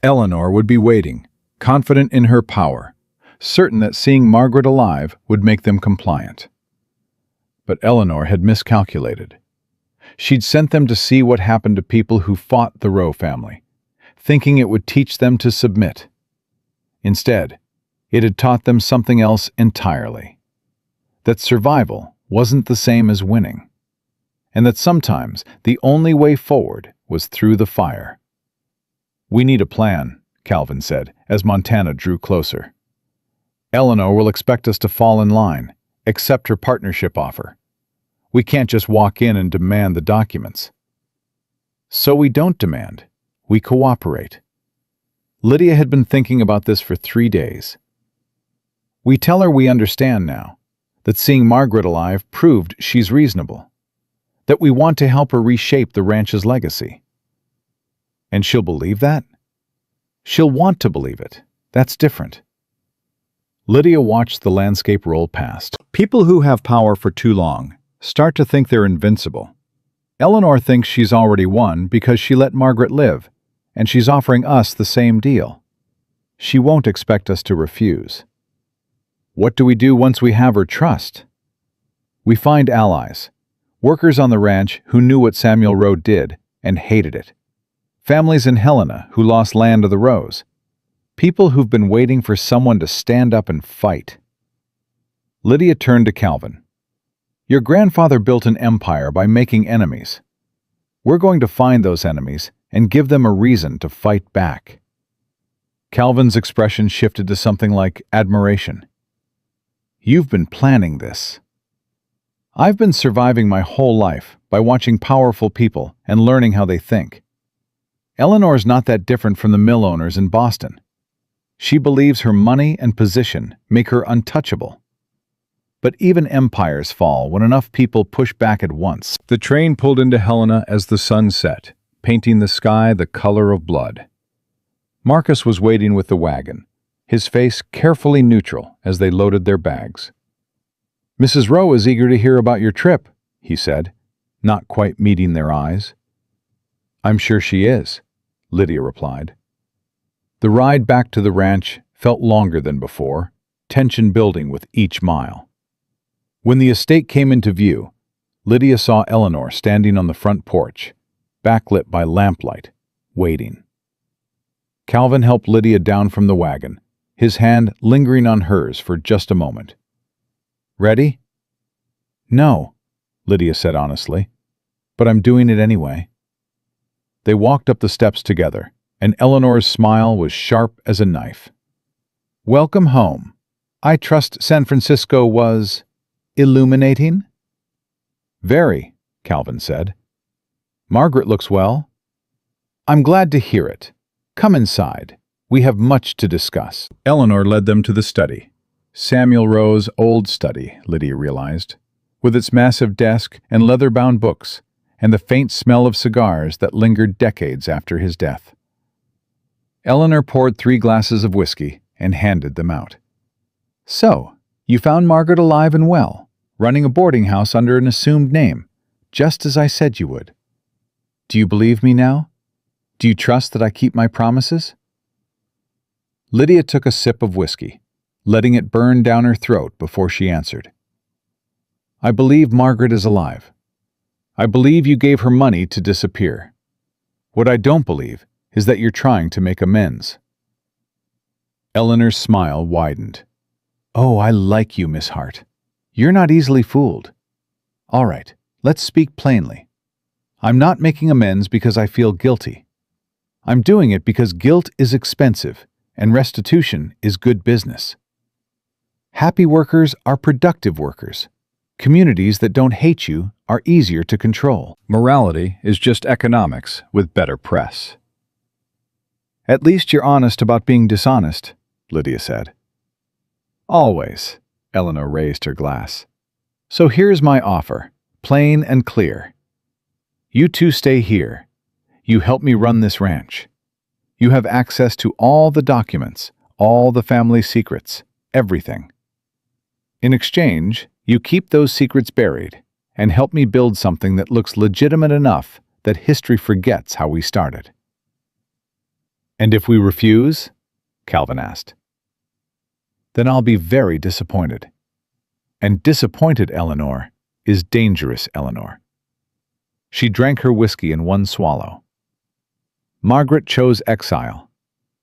Eleanor would be waiting, confident in her power, certain that seeing Margaret alive would make them compliant. But Eleanor had miscalculated. She'd sent them to see what happened to people who fought the Rowe family, thinking it would teach them to submit. Instead, it had taught them something else entirely. That survival wasn't the same as winning, and that sometimes the only way forward was through the fire. We need a plan, Calvin said, as Montana drew closer. Eleanor will expect us to fall in line, accept her partnership offer. We can't just walk in and demand the documents. So we don't demand. We cooperate. Lydia had been thinking about this for 3 days. We tell her we understand now, that seeing Margaret alive proved she's reasonable, that we want to help her reshape the ranch's legacy. And she'll believe that? She'll want to believe it. That's different. Lydia watched the landscape roll past. People who have power for too long start to think they're invincible. Eleanor thinks she's already won because she let Margaret live, and she's offering us the same deal. She won't expect us to refuse. What do we do once we have her trust? We find allies, workers on the ranch who knew what Samuel Rowe did and hated it. Families in Helena who lost land to the Rowes. People who've been waiting for someone to stand up and fight. Lydia turned to Calvin. Your grandfather built an empire by making enemies. We're going to find those enemies and give them a reason to fight back. Calvin's expression shifted to something like admiration. You've been planning this. I've been surviving my whole life by watching powerful people and learning how they think. Eleanor's not that different from the mill owners in Boston. She believes her money and position make her untouchable. But even empires fall when enough people push back at once. The train pulled into Helena as the sun set, painting the sky the color of blood. Marcus was waiting with the wagon, his face carefully neutral as they loaded their bags. Mrs. Rowe is eager to hear about your trip, he said, not quite meeting their eyes. I'm sure she is, Lydia replied. The ride back to the ranch felt longer than before, tension building with each mile. When the estate came into view, Lydia saw Eleanor standing on the front porch, backlit by lamplight, waiting. Calvin helped Lydia down from the wagon, his hand lingering on hers for just a moment. Ready? No, Lydia said honestly, but I'm doing it anyway. They walked up the steps together, and Eleanor's smile was sharp as a knife. Welcome home. I trust San Francisco was illuminating? Very, Calvin said. Margaret looks well. I'm glad to hear it. Come inside. We have much to discuss. Eleanor led them to the study. Samuel Rowe's old study, Lydia realized, with its massive desk and leather-bound books, and the faint smell of cigars that lingered decades after his death. Eleanor poured 3 glasses of whiskey and handed them out. So, you found Margaret alive and well, running a boarding house under an assumed name, just as I said you would. Do you believe me now? Do you trust that I keep my promises? Lydia took a sip of whiskey, letting it burn down her throat before she answered. I believe Margaret is alive. I believe you gave her money to disappear. What I don't believe is that you're trying to make amends. Eleanor's smile widened. Oh, I like you, Miss Hart. You're not easily fooled. All right, let's speak plainly. I'm not making amends because I feel guilty. I'm doing it because guilt is expensive and restitution is good business. Happy workers are productive workers. Communities that don't hate you are easier to control. Morality is just economics with better press. At least you're honest about being dishonest, Lydia said. Always, Eleanor raised her glass. So here's my offer, plain and clear. You two stay here. You help me run this ranch. You have access to all the documents, all the family secrets, everything. In exchange, you keep those secrets buried and help me build something that looks legitimate enough that history forgets how we started. And if we refuse? Calvin asked. Then I'll be very disappointed. And disappointed Eleanor is dangerous Eleanor. She drank her whiskey in one swallow. Margaret chose exile.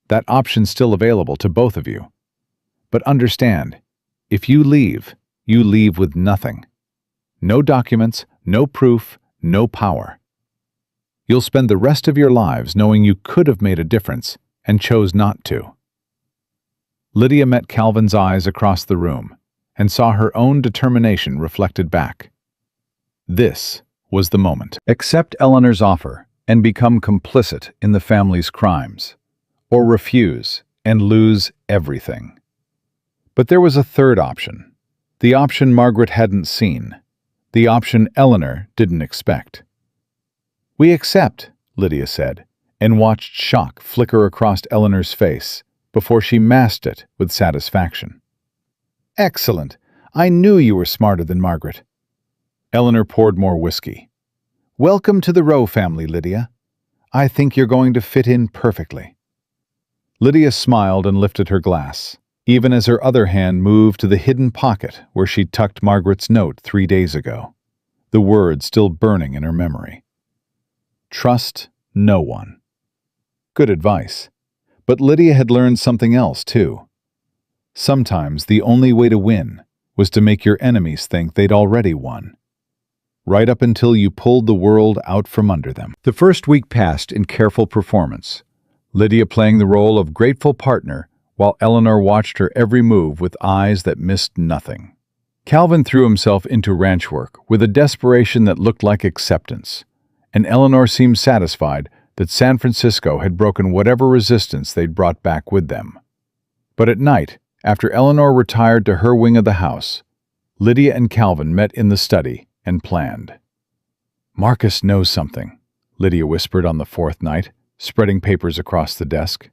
That option's still available to both of you. But understand, if you leave with nothing. No documents, no proof, no power. You'll spend the rest of your lives knowing you could have made a difference and chose not to. Lydia met Calvin's eyes across the room and saw her own determination reflected back. This was the moment. Accept Eleanor's offer and become complicit in the family's crimes, or refuse and lose everything. But there was a third option, the option Margaret hadn't seen, the option Eleanor didn't expect. We accept, Lydia said, and watched shock flicker across Eleanor's face before she masked it with satisfaction. Excellent. I knew you were smarter than Margaret. Eleanor poured more whiskey. Welcome to the Rowe family, Lydia. I think you're going to fit in perfectly. Lydia smiled and lifted her glass, even as her other hand moved to the hidden pocket where she'd tucked Margaret's note 3 days ago, the words still burning in her memory. Trust no one. Good advice. But Lydia had learned something else, too. Sometimes the only way to win was to make your enemies think they'd already won, right up until you pulled the world out from under them. The first week passed in careful performance, Lydia playing the role of grateful partner while Eleanor watched her every move with eyes that missed nothing. Calvin threw himself into ranch work with a desperation that looked like acceptance, and Eleanor seemed satisfied that San Francisco had broken whatever resistance they'd brought back with them. But at night, after Eleanor retired to her wing of the house, Lydia and Calvin met in the study and planned. Marcus knows something, Lydia whispered on the 4th night, spreading papers across the desk.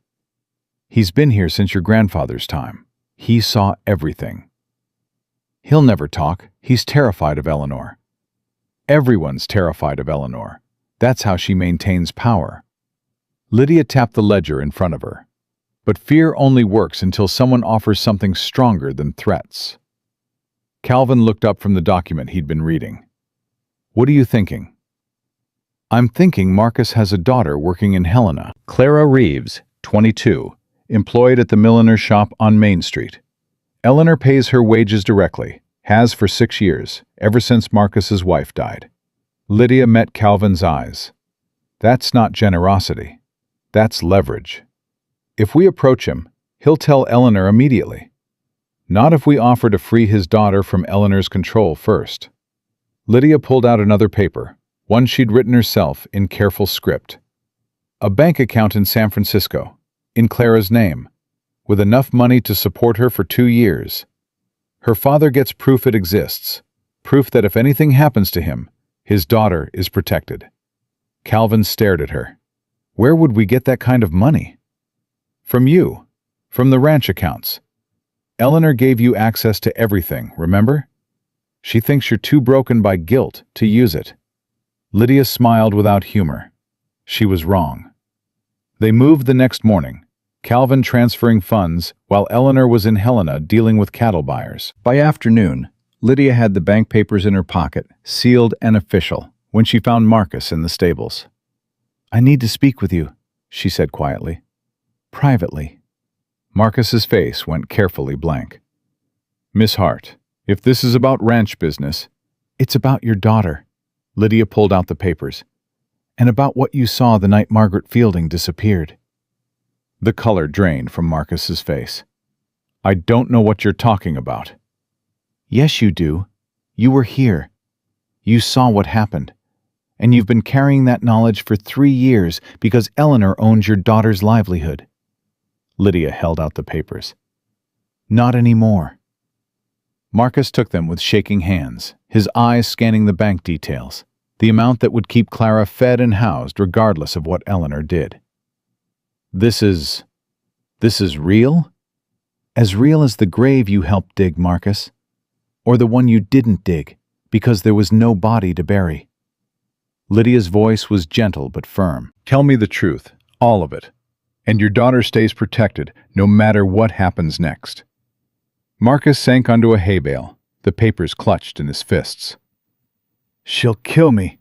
He's been here since your grandfather's time. He saw everything. He'll never talk. He's terrified of Eleanor. Everyone's terrified of Eleanor. That's how she maintains power. Lydia tapped the ledger in front of her. But fear only works until someone offers something stronger than threats. Calvin looked up from the document he'd been reading. What are you thinking? I'm thinking Marcus has a daughter working in Helena. Clara Reeves, 22, employed at the milliner's shop on Main Street. Eleanor pays her wages directly, has for 6 years, ever since Marcus's wife died. Lydia met Calvin's eyes. That's not generosity. That's leverage. If we approach him, he'll tell Eleanor immediately. Not if we offer to free his daughter from Eleanor's control first. Lydia pulled out another paper, one she'd written herself in careful script. A bank account in San Francisco, in Clara's name, with enough money to support her for 2 years. Her father gets proof it exists, proof that if anything happens to him, his daughter is protected. Calvin stared at her. Where would we get that kind of money? From you, from the ranch accounts. Eleanor gave you access to everything, remember? She thinks you're too broken by guilt to use it. Lydia smiled without humor. She was wrong. They moved the next morning, Calvin transferring funds while Eleanor was in Helena dealing with cattle buyers. By afternoon, Lydia had the bank papers in her pocket, sealed and official, when she found Marcus in the stables. "I need to speak with you," she said quietly. "Privately." Marcus's face went carefully blank. "Miss Hart, if this is about ranch business, it's about your daughter." Lydia pulled out the papers. "And about what you saw the night Margaret Fielding disappeared." The color drained from Marcus's face. "I don't know what you're talking about." "Yes, you do. You were here. You saw what happened. And you've been carrying that knowledge for 3 years because Eleanor owns your daughter's livelihood." Lydia held out the papers. "Not anymore." Marcus took them with shaking hands, his eyes scanning the bank details, the amount that would keep Clara fed and housed regardless of what Eleanor did. This is real? As real as the grave you helped dig, Marcus. Or the one you didn't dig, because there was no body to bury." Lydia's voice was gentle but firm. Tell me the truth, all of it, and your daughter stays protected no matter what happens next. Marcus sank onto a hay bale, the papers clutched in his fists. "She'll kill me."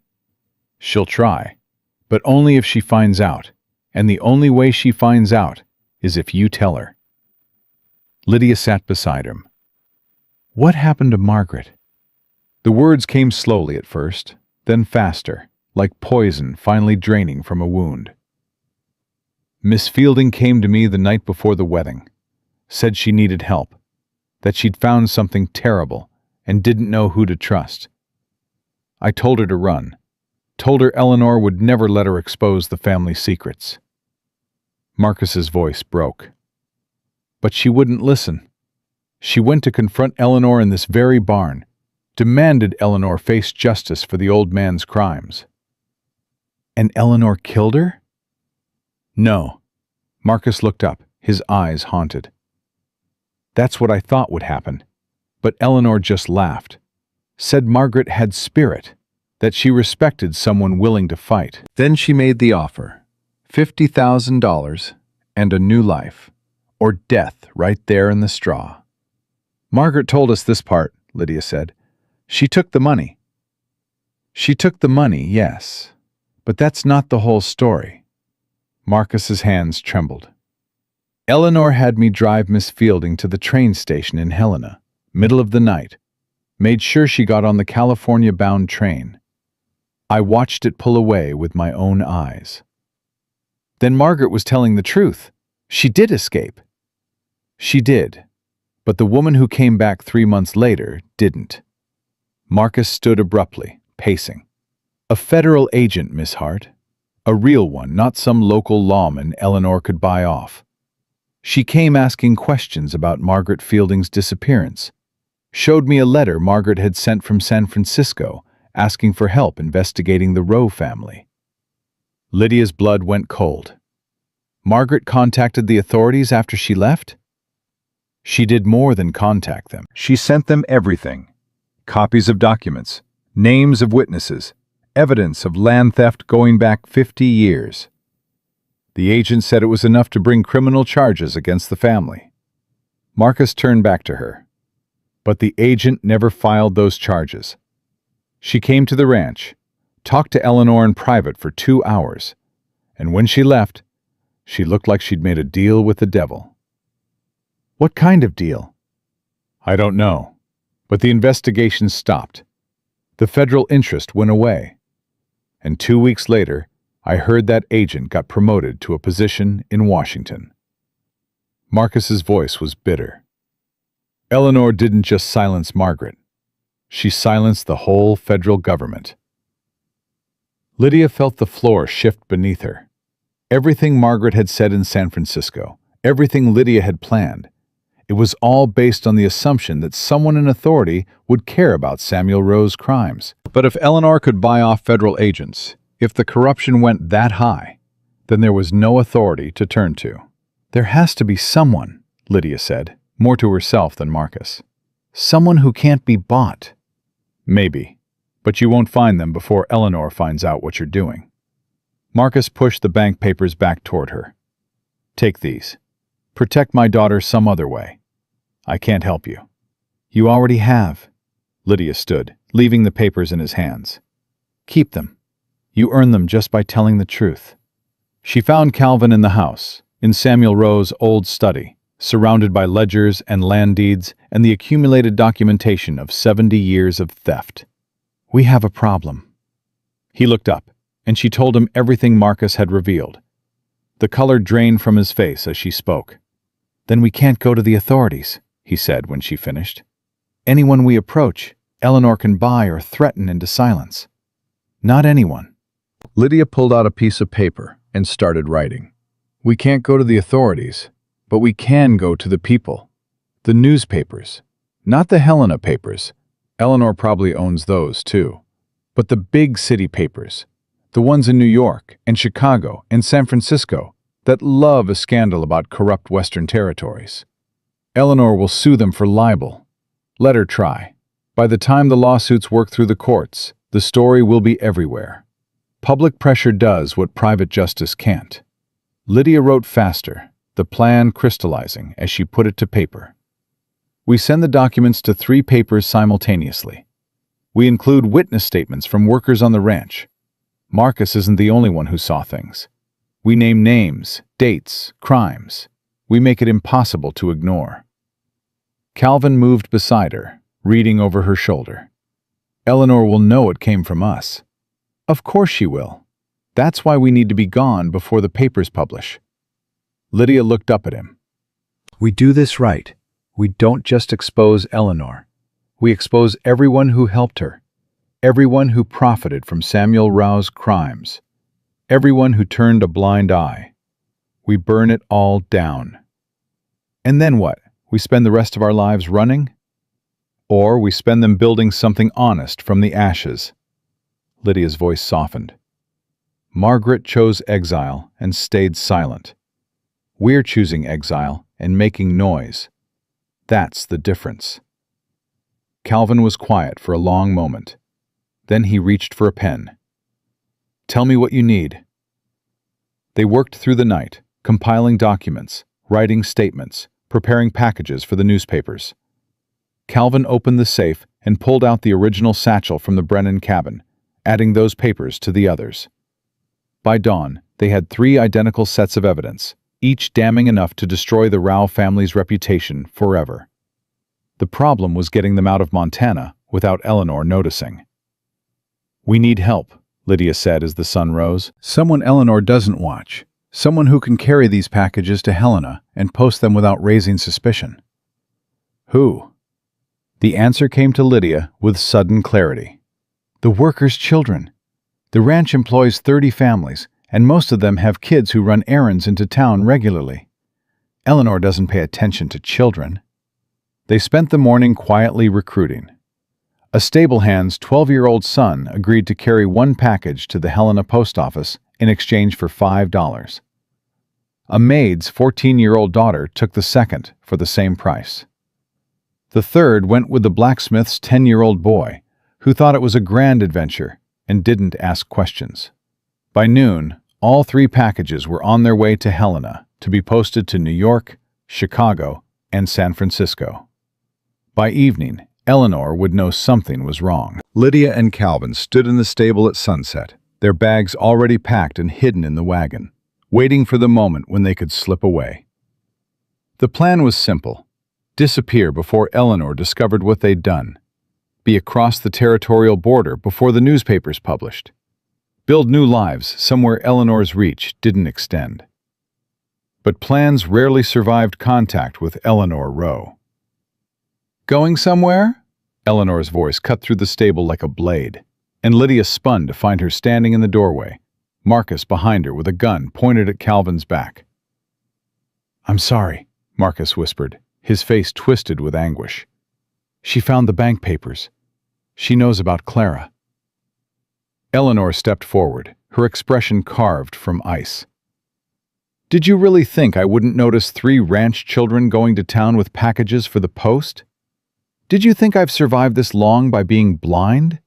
"She'll try, but only if she finds out, and the only way she finds out is if you tell her." Lydia sat beside him. "What happened to Margaret?" The words came slowly at first, then faster, like poison finally draining from a wound. "Miss Fielding came to me the night before the wedding, said she needed help, that she'd found something terrible and didn't know who to trust. I told her to run, told her Eleanor would never let her expose the family secrets." Marcus's voice broke. "But she wouldn't listen. She went to confront Eleanor in this very barn, demanded Eleanor face justice for the old man's crimes." "And Eleanor killed her?" "No." Marcus looked up, his eyes haunted. "That's what I thought would happen. But Eleanor just laughed. Said Margaret had spirit, that she respected someone willing to fight. Then she made the offer. $50,000 and a new life, or death right there in the straw." "Margaret told us this part," Lydia said. "She took the money." "She took the money, yes. But that's not the whole story." Marcus's hands trembled. "Eleanor had me drive Miss Fielding to the train station in Helena, middle of the night. Made sure she got on the California-bound train. I watched it pull away with my own eyes." "Then Margaret was telling the truth. She did escape." "She did. But the woman who came back 3 months later didn't." Marcus stood abruptly, pacing. "A federal agent, Miss Hart. A real one, not some local lawman Eleanor could buy off. She came asking questions about Margaret Fielding's disappearance. Showed me a letter Margaret had sent from San Francisco, asking for help investigating the Rowe family." Lydia's blood went cold. "Margaret contacted the authorities after she left?" "She did more than contact them. She sent them everything. Copies of documents, names of witnesses, evidence of land theft going back 50 years. The agent said it was enough to bring criminal charges against the family." Marcus turned back to her. "But the agent never filed those charges. She came to the ranch, talked to Eleanor in private for 2 hours, and when she left, she looked like she'd made a deal with the devil." "What kind of deal?" "I don't know, but the investigation stopped. The federal interest went away. And 2 weeks later, I heard that agent got promoted to a position in Washington." Marcus's voice was bitter. "Eleanor didn't just silence Margaret. She silenced the whole federal government. Lydia felt the floor shift beneath her. Everything Margaret had said in San Francisco, everything Lydia had planned, it was all based on the assumption that someone in authority would care about Samuel Rowe's crimes. But if Eleanor could buy off federal agents, if the corruption went that high, then there was no authority to turn to. There has to be someone, Lydia said, more to herself than Marcus. Someone who can't be bought. Maybe, but you won't find them before Eleanor finds out what you're doing. Marcus pushed the bank papers back toward her. Take these. Protect my daughter some other way. I can't help you. You already have. Lydia stood, leaving the papers in his hands. Keep them. You earn them just by telling the truth. She found Calvin in the house, in Samuel Rowe's old study, surrounded by ledgers and land deeds and the accumulated documentation of 70 years of theft. We have a problem. He looked up, and she told him everything Marcus had revealed. The color drained from his face as she spoke. Then we can't go to the authorities, he said when she finished. Anyone we approach, Eleanor can buy or threaten into silence. Not anyone. Lydia pulled out a piece of paper and started writing. We can't go to the authorities, but we can go to the people. The newspapers. Not the Helena papers. Eleanor probably owns those too. But the big city papers. The ones in New York and Chicago and San Francisco that love a scandal about corrupt Western territories. Eleanor will sue them for libel. Let her try. By the time the lawsuits work through the courts, the story will be everywhere. Public pressure does what private justice can't. Lydia wrote faster, the plan crystallizing as she put it to paper. We send the documents to 3 papers simultaneously. We include witness statements from workers on the ranch. Marcus isn't the only one who saw things. We name names, dates, crimes. We make it impossible to ignore. Calvin moved beside her, reading over her shoulder. Eleanor will know it came from us. Of course she will. That's why we need to be gone before the papers publish. Lydia looked up at him. We do this right. We don't just expose Eleanor. We expose everyone who helped her. Everyone who profited from Samuel Rowe's crimes. Everyone who turned a blind eye. We burn it all down. And then what? We spend the rest of our lives running? Or we spend them building something honest from the ashes. Lydia's voice softened. Margaret chose exile and stayed silent. We're choosing exile and making noise. That's the difference. Calvin was quiet for a long moment. Then he reached for a pen. Tell me what you need. They worked through the night, compiling documents, writing statements, preparing packages for the newspapers. Calvin opened the safe and pulled out the original satchel from the Brennan cabin, adding those papers to the others. By dawn, they had 3 identical sets of evidence, each damning enough to destroy the Rowe family's reputation forever. The problem was getting them out of Montana without Eleanor noticing. We need help, Lydia said as the sun rose. Someone Eleanor doesn't watch. Someone who can carry these packages to Helena and post them without raising suspicion. Who? The answer came to Lydia with sudden clarity. The workers' children. The ranch employs 30 families, and most of them have kids who run errands into town regularly. Eleanor doesn't pay attention to children. They spent the morning quietly recruiting. A stable-hand's 12-year-old son agreed to carry 1 package to the Helena post office in exchange for $5. A maid's 14-year-old daughter took the second for the same price. The third went with the blacksmith's 10-year-old boy, who thought it was a grand adventure and didn't ask questions. By noon, all 3 packages were on their way to Helena to be posted to New York, Chicago, and San Francisco. By evening, Eleanor would know something was wrong. Lydia and Calvin stood in the stable at sunset, their bags already packed and hidden in the wagon, waiting for the moment when they could slip away. The plan was simple: disappear before Eleanor discovered what they'd done, be across the territorial border before the newspapers published, build new lives somewhere Eleanor's reach didn't extend. But plans rarely survived contact with Eleanor Rowe. Going somewhere? Eleanor's voice cut through the stable like a blade, and Lydia spun to find her standing in the doorway, Marcus behind her with a gun pointed at Calvin's back. "I'm sorry," Marcus whispered, his face twisted with anguish. "She found the bank papers. She knows about Clara." Eleanor stepped forward, her expression carved from ice. "Did you really think I wouldn't notice 3 ranch children going to town with packages for the post? Did you think I've survived this long by being blind?"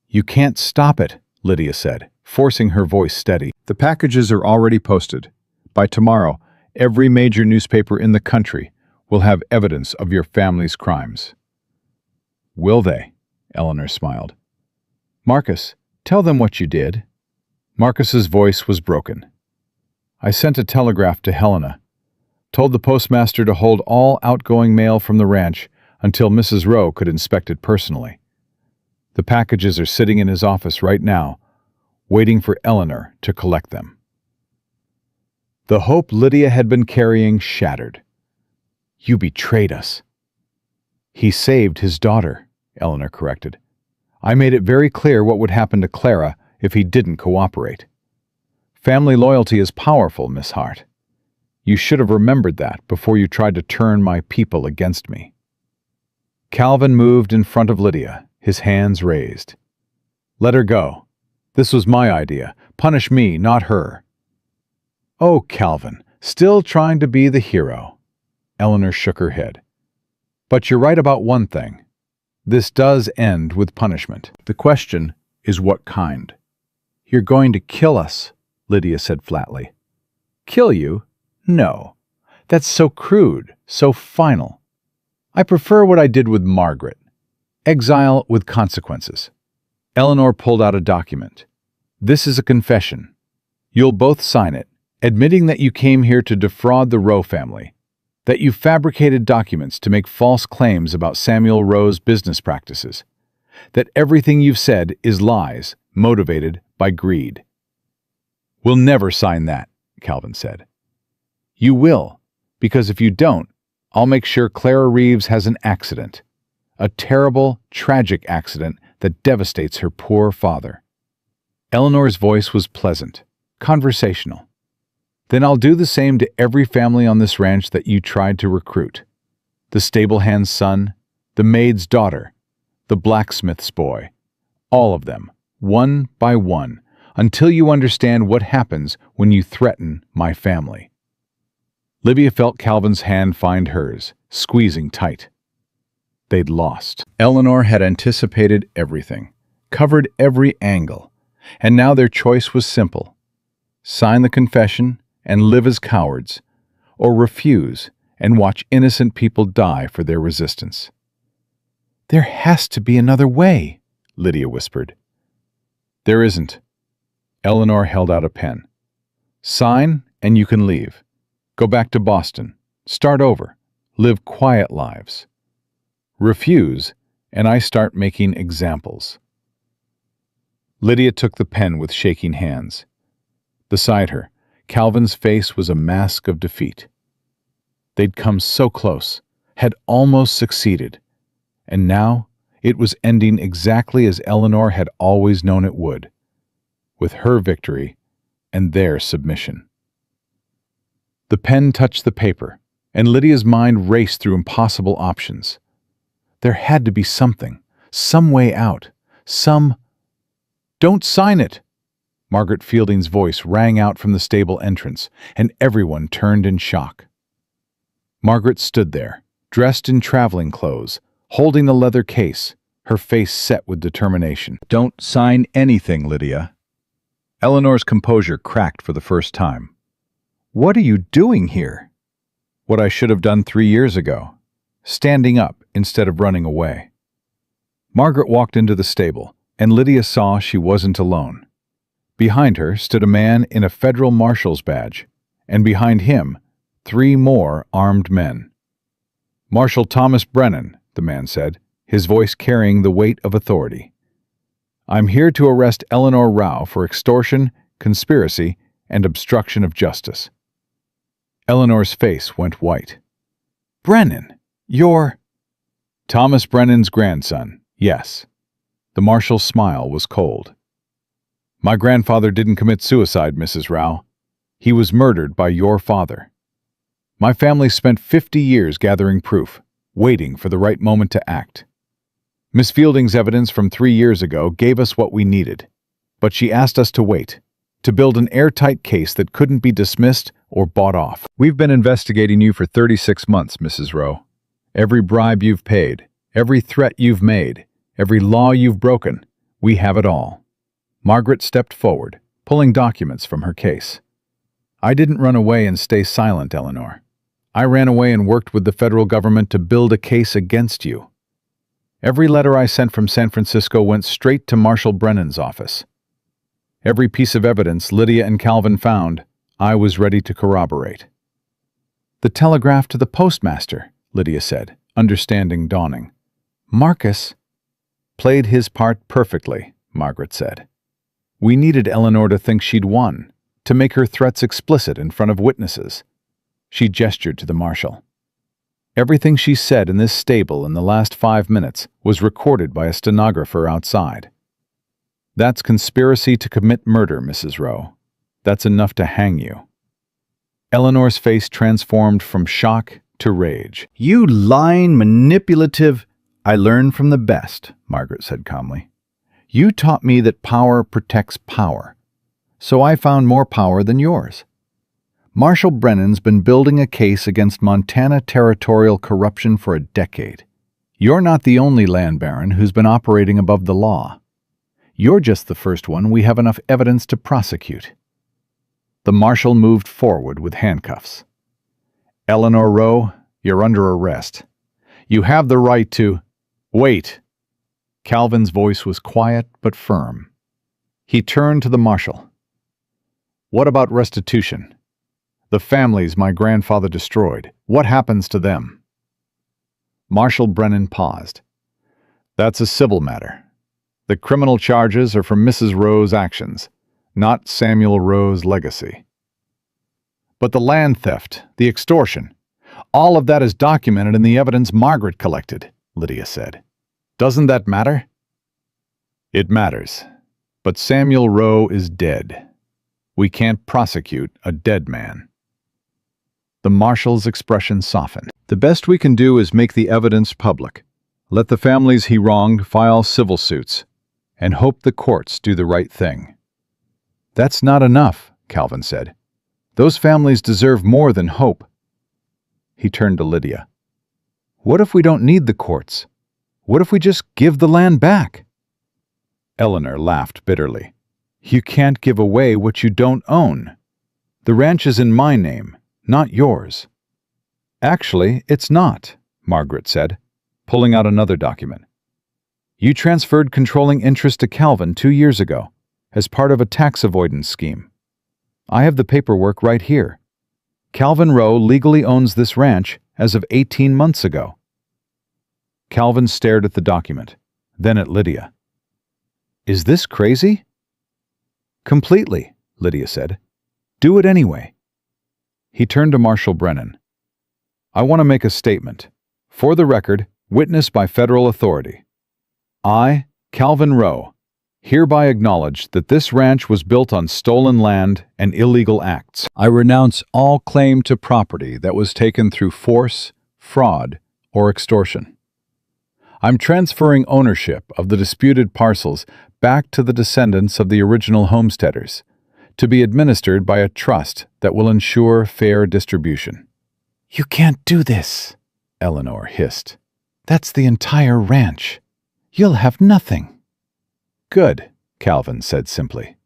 "You can't stop it," Lydia said, forcing her voice steady. "The packages are already posted. By tomorrow, every major newspaper in the country will have evidence of your family's crimes." "Will they?" Eleanor smiled. "Marcus, tell them what you did." Marcus's voice was broken. "I sent a telegraph to Helena, told the postmaster to hold all outgoing mail from the ranch until Mrs. Rowe could inspect it personally. The packages are sitting in his office right now, waiting for Eleanor to collect them." The hope Lydia had been carrying shattered. "You betrayed us." "He saved his daughter," Eleanor corrected. "I made it very clear what would happen to Clara if he didn't cooperate. Family loyalty is powerful, Miss Hart. You should have remembered that before you tried to turn my people against me." Calvin moved in front of Lydia, his hands raised. "Let her go. This was my idea. Punish me, not her." "Oh, Calvin, still trying to be the hero." Eleanor shook her head. "But you're right about one thing. This does end with punishment. The question is what kind. "You're going to kill us," Lydia said flatly. "Kill you? No. That's so crude, so final. I prefer what I did with Margaret. Exile with consequences." Eleanor pulled out a document. "This is a confession. You'll both sign it, admitting that you came here to defraud the Rowe family, that you fabricated documents to make false claims about Samuel Rowe's business practices, that everything you've said is lies motivated by greed." "We'll never sign that," Calvin said. "You will, because if you don't, I'll make sure Clara Reeves has an accident. A terrible, tragic accident that devastates her poor father." Eleanor's voice was pleasant, conversational. "Then I'll do the same to every family on this ranch that you tried to recruit. The stable hand's son, the maid's daughter, the blacksmith's boy. All of them, one by one, until you understand what happens when you threaten my family." Lydia felt Calvin's hand find hers, squeezing tight. They'd lost. Eleanor had anticipated everything, covered every angle, and now their choice was simple. Sign the confession and live as cowards, or refuse and watch innocent people die for their resistance. "There has to be another way," Lydia whispered. "There isn't." Eleanor held out a pen. "Sign and you can leave. Go back to Boston. Start over. Live quiet lives. Refuse, and I start making examples." Lydia took the pen with shaking hands. Beside her, Calvin's face was a mask of defeat. They'd come so close, had almost succeeded, and now it was ending exactly as Eleanor had always known it would, with her victory and their submission. The pen touched the paper, and Lydia's mind raced through impossible options. There had to be something, some way out, some... "Don't sign it!" Margaret Fielding's voice rang out from the stable entrance, and everyone turned in shock. Margaret stood there, dressed in traveling clothes, holding the leather case, her face set with determination. "Don't sign anything, Lydia." Eleanor's composure cracked for the first time. "What are you doing here?" "What I should have done 3 years ago. Standing up instead of running away." Margaret walked into the stable, and Lydia saw she wasn't alone. Behind her stood a man in a federal marshal's badge, and behind him, 3 more armed men. "Marshal Thomas Brennan," the man said, his voice carrying the weight of authority. "I'm here to arrest Eleanor Rowe for extortion, conspiracy, and obstruction of justice." Eleanor's face went white. "Brennan, you're..." Thomas Brennan's grandson, yes. The marshal's smile was cold. My grandfather didn't commit suicide, Mrs. Rao. He was murdered by your father. My family spent 50 years gathering proof, waiting for the right moment to act. Miss Fielding's evidence from 3 years ago gave us what we needed, but she asked us to wait, to build an airtight case that couldn't be dismissed or bought off. We've been investigating you for 36 months, Mrs. Rowe. Every bribe you've paid, every threat you've made, every law you've broken, we have it all. Margaret stepped forward, pulling documents from her case. I didn't run away and stay silent, Eleanor. I ran away and worked with the federal government to build a case against you. Every letter I sent from San Francisco went straight to Marshal Brennan's office. Every piece of evidence Lydia and Calvin found, I was ready to corroborate. The telegraph to the postmaster, Lydia said, understanding dawning. Marcus played his part perfectly, Margaret said. We needed Eleanor to think she'd won, to make her threats explicit in front of witnesses. She gestured to the marshal. Everything she said in this stable in the last 5 minutes was recorded by a stenographer outside. That's conspiracy to commit murder, Mrs. Rowe. That's enough to hang you. Eleanor's face transformed from shock to rage. You lying, manipulative... I learned from the best, Margaret said calmly. You taught me that power protects power, so I found more power than yours. Marshal Brennan's been building a case against Montana territorial corruption for a decade. You're not the only land baron who's been operating above the law. You're just the first one we have enough evidence to prosecute. The marshal moved forward with handcuffs. Eleanor Rowe, you're under arrest. You have the right to... Wait. Calvin's voice was quiet but firm. He turned to the marshal. What about restitution? The families my grandfather destroyed, what happens to them? Marshal Brennan paused. That's a civil matter. The criminal charges are for Mrs. Rowe's actions, not Samuel Rowe's legacy. But the land theft, the extortion, all of that is documented in the evidence Margaret collected, Lydia said. Doesn't that matter? It matters, but Samuel Rowe is dead. We can't prosecute a dead man. The marshal's expression softened. The best we can do is make the evidence public. Let the families he wronged file civil suits, and hope the courts do the right thing. That's not enough, Calvin said. Those families deserve more than hope. He turned to Lydia. What if we don't need the courts? What if we just give the land back? Eleanor laughed bitterly. You can't give away what you don't own. The ranch is in my name, not yours. Actually, it's not, Margaret said, pulling out another document. You transferred controlling interest to Calvin 2 years ago, as part of a tax avoidance scheme. I have the paperwork right here. Calvin Rowe legally owns this ranch as of 18 months ago. Calvin stared at the document, then at Lydia. Is this crazy? Completely, Lydia said. Do it anyway. He turned to Marshal Brennan. I want to make a statement. For the record, witnessed by federal authority. I, Calvin Rowe, hereby acknowledge that this ranch was built on stolen land and illegal acts. I renounce all claim to property that was taken through force, fraud, or extortion. I'm transferring ownership of the disputed parcels back to the descendants of the original homesteaders, to be administered by a trust that will ensure fair distribution. You can't do this, Eleanor hissed. That's the entire ranch. You'll have nothing. Good, Calvin said simply.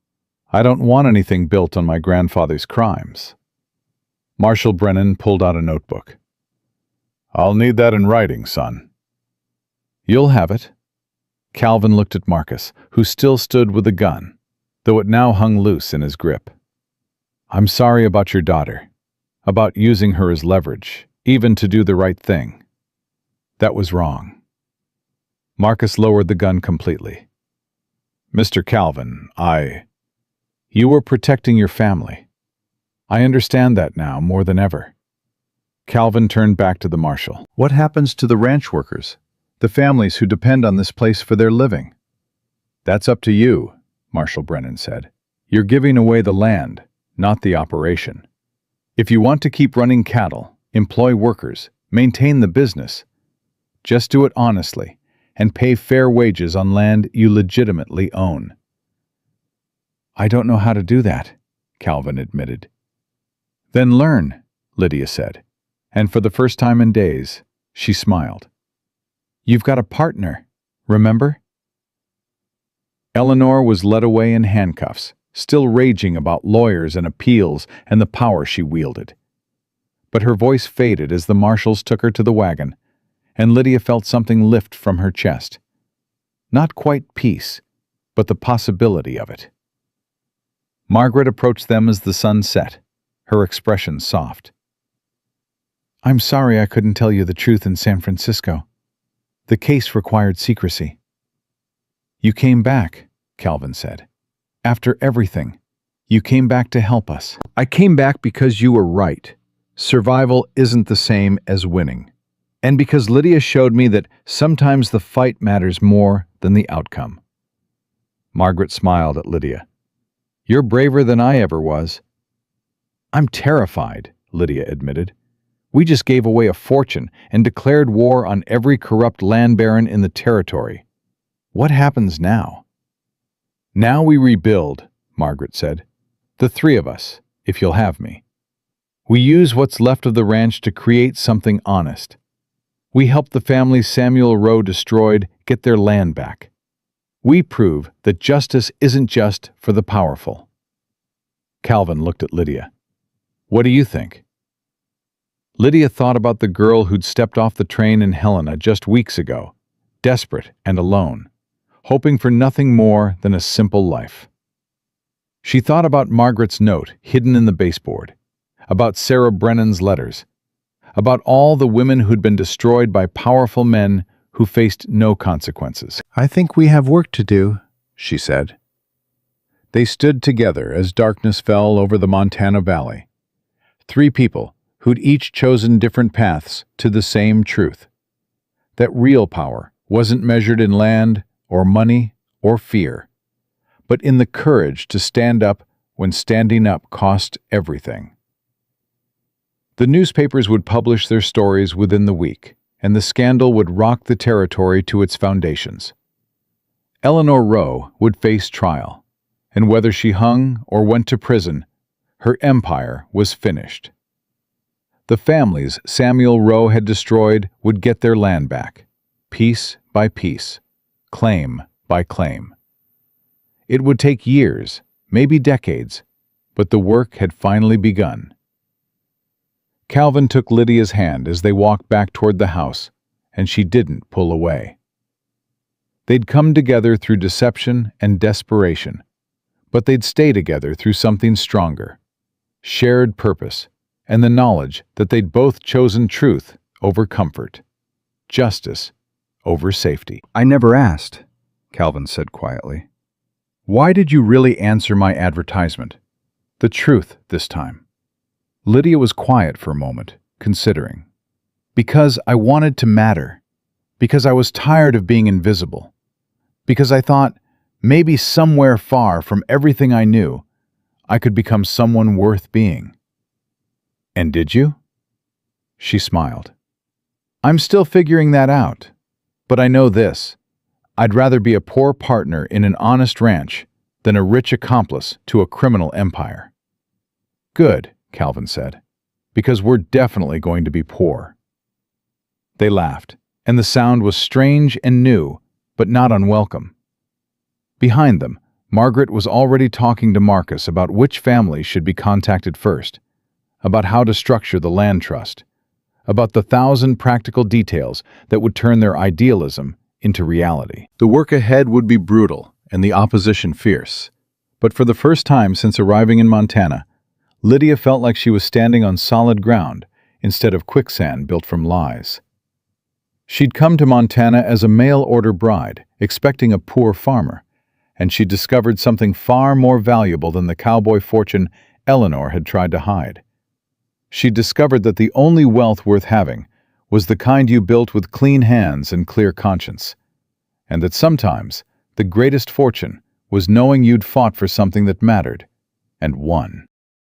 I don't want anything built on my grandfather's crimes. Marshal Brennan pulled out a notebook. I'll need that in writing, son. You'll have it. Calvin looked at Marcus, who still stood with the gun, though it now hung loose in his grip. I'm sorry about your daughter, about using her as leverage, even to do the right thing. That was wrong. Marcus lowered the gun completely. Mr. Calvin, You were protecting your family. I understand that now more than ever. Calvin turned back to the marshal. What happens to the ranch workers? the families who depend on this place for their living. That's up to you, Marshal Brennan said. You're giving away the land, not the operation. If you want to keep running cattle, employ workers, maintain the business, just do it honestly and pay fair wages on land you legitimately own. I don't know how to do that, Calvin admitted. Then learn, Lydia said, and for the first time in days, she smiled. You've got a partner, remember? Eleanor was led away in handcuffs, still raging about lawyers and appeals and the power she wielded. But her voice faded as the marshals took her to the wagon, and Lydia felt something lift from her chest. Not quite peace, but the possibility of it. Margaret approached them as the sun set, her expression soft. I'm sorry I couldn't tell you the truth in San Francisco. The case required secrecy. You came back, Calvin said. After everything, you came back to help us. I came back because you were right. Survival isn't the same as winning. And because Lydia showed me that sometimes the fight matters more than the outcome. Margaret smiled at Lydia. You're braver than I ever was. I'm terrified, Lydia admitted. We just gave away a fortune and declared war on every corrupt land baron in the territory. What happens now? Now we rebuild, Margaret said. The three of us, if you'll have me. We use what's left of the ranch to create something honest. We help the families Samuel Rowe destroyed get their land back. We prove that justice isn't just for the powerful. Calvin looked at Lydia. What do you think? Lydia thought about the girl who'd stepped off the train in Helena just weeks ago, desperate and alone, hoping for nothing more than a simple life. She thought about Margaret's note hidden in the baseboard, about Sarah Brennan's letters, about all the women who'd been destroyed by powerful men who faced no consequences. I think we have work to do, she said. They stood together as darkness fell over the Montana Valley. Three people who'd each chosen different paths to the same truth. That real power wasn't measured in land or money or fear, but in the courage to stand up when standing up cost everything. The newspapers would publish their stories within the week, and the scandal would rock the territory to its foundations. Eleanor Rowe would face trial, and whether she hung or went to prison, her empire was finished. The families Samuel Rowe had destroyed would get their land back, piece by piece, claim by claim. It would take years, maybe decades, but the work had finally begun. Calvin took Lydia's hand as they walked back toward the house, and she didn't pull away. They'd come together through deception and desperation, but they'd stay together through something stronger, shared purpose, and the knowledge that they'd both chosen truth over comfort, justice over safety. I never asked, Calvin said quietly. Why did you really answer my advertisement? The truth this time. Lydia was quiet for a moment, considering. Because I wanted to matter. Because I was tired of being invisible. Because I thought, maybe somewhere far from everything I knew, I could become someone worth being. And did you? She smiled. I'm still figuring that out. But I know this. I'd rather be a poor partner in an honest ranch than a rich accomplice to a criminal empire. Good, Calvin said, because we're definitely going to be poor. They laughed, and the sound was strange and new, but not unwelcome. Behind them, Margaret was already talking to Marcus about which families should be contacted first, about how to structure the land trust, about the 1,000 practical details that would turn their idealism into reality. The work ahead would be brutal and the opposition fierce, but for the first time since arriving in Montana, Lydia felt like she was standing on solid ground instead of quicksand built from lies. She'd come to Montana as a mail-order bride, expecting a poor farmer, and she'd discovered something far more valuable than the cowboy fortune Eleanor had tried to hide. She'd discovered that the only wealth worth having was the kind you built with clean hands and clear conscience, and that sometimes the greatest fortune was knowing you'd fought for something that mattered and won.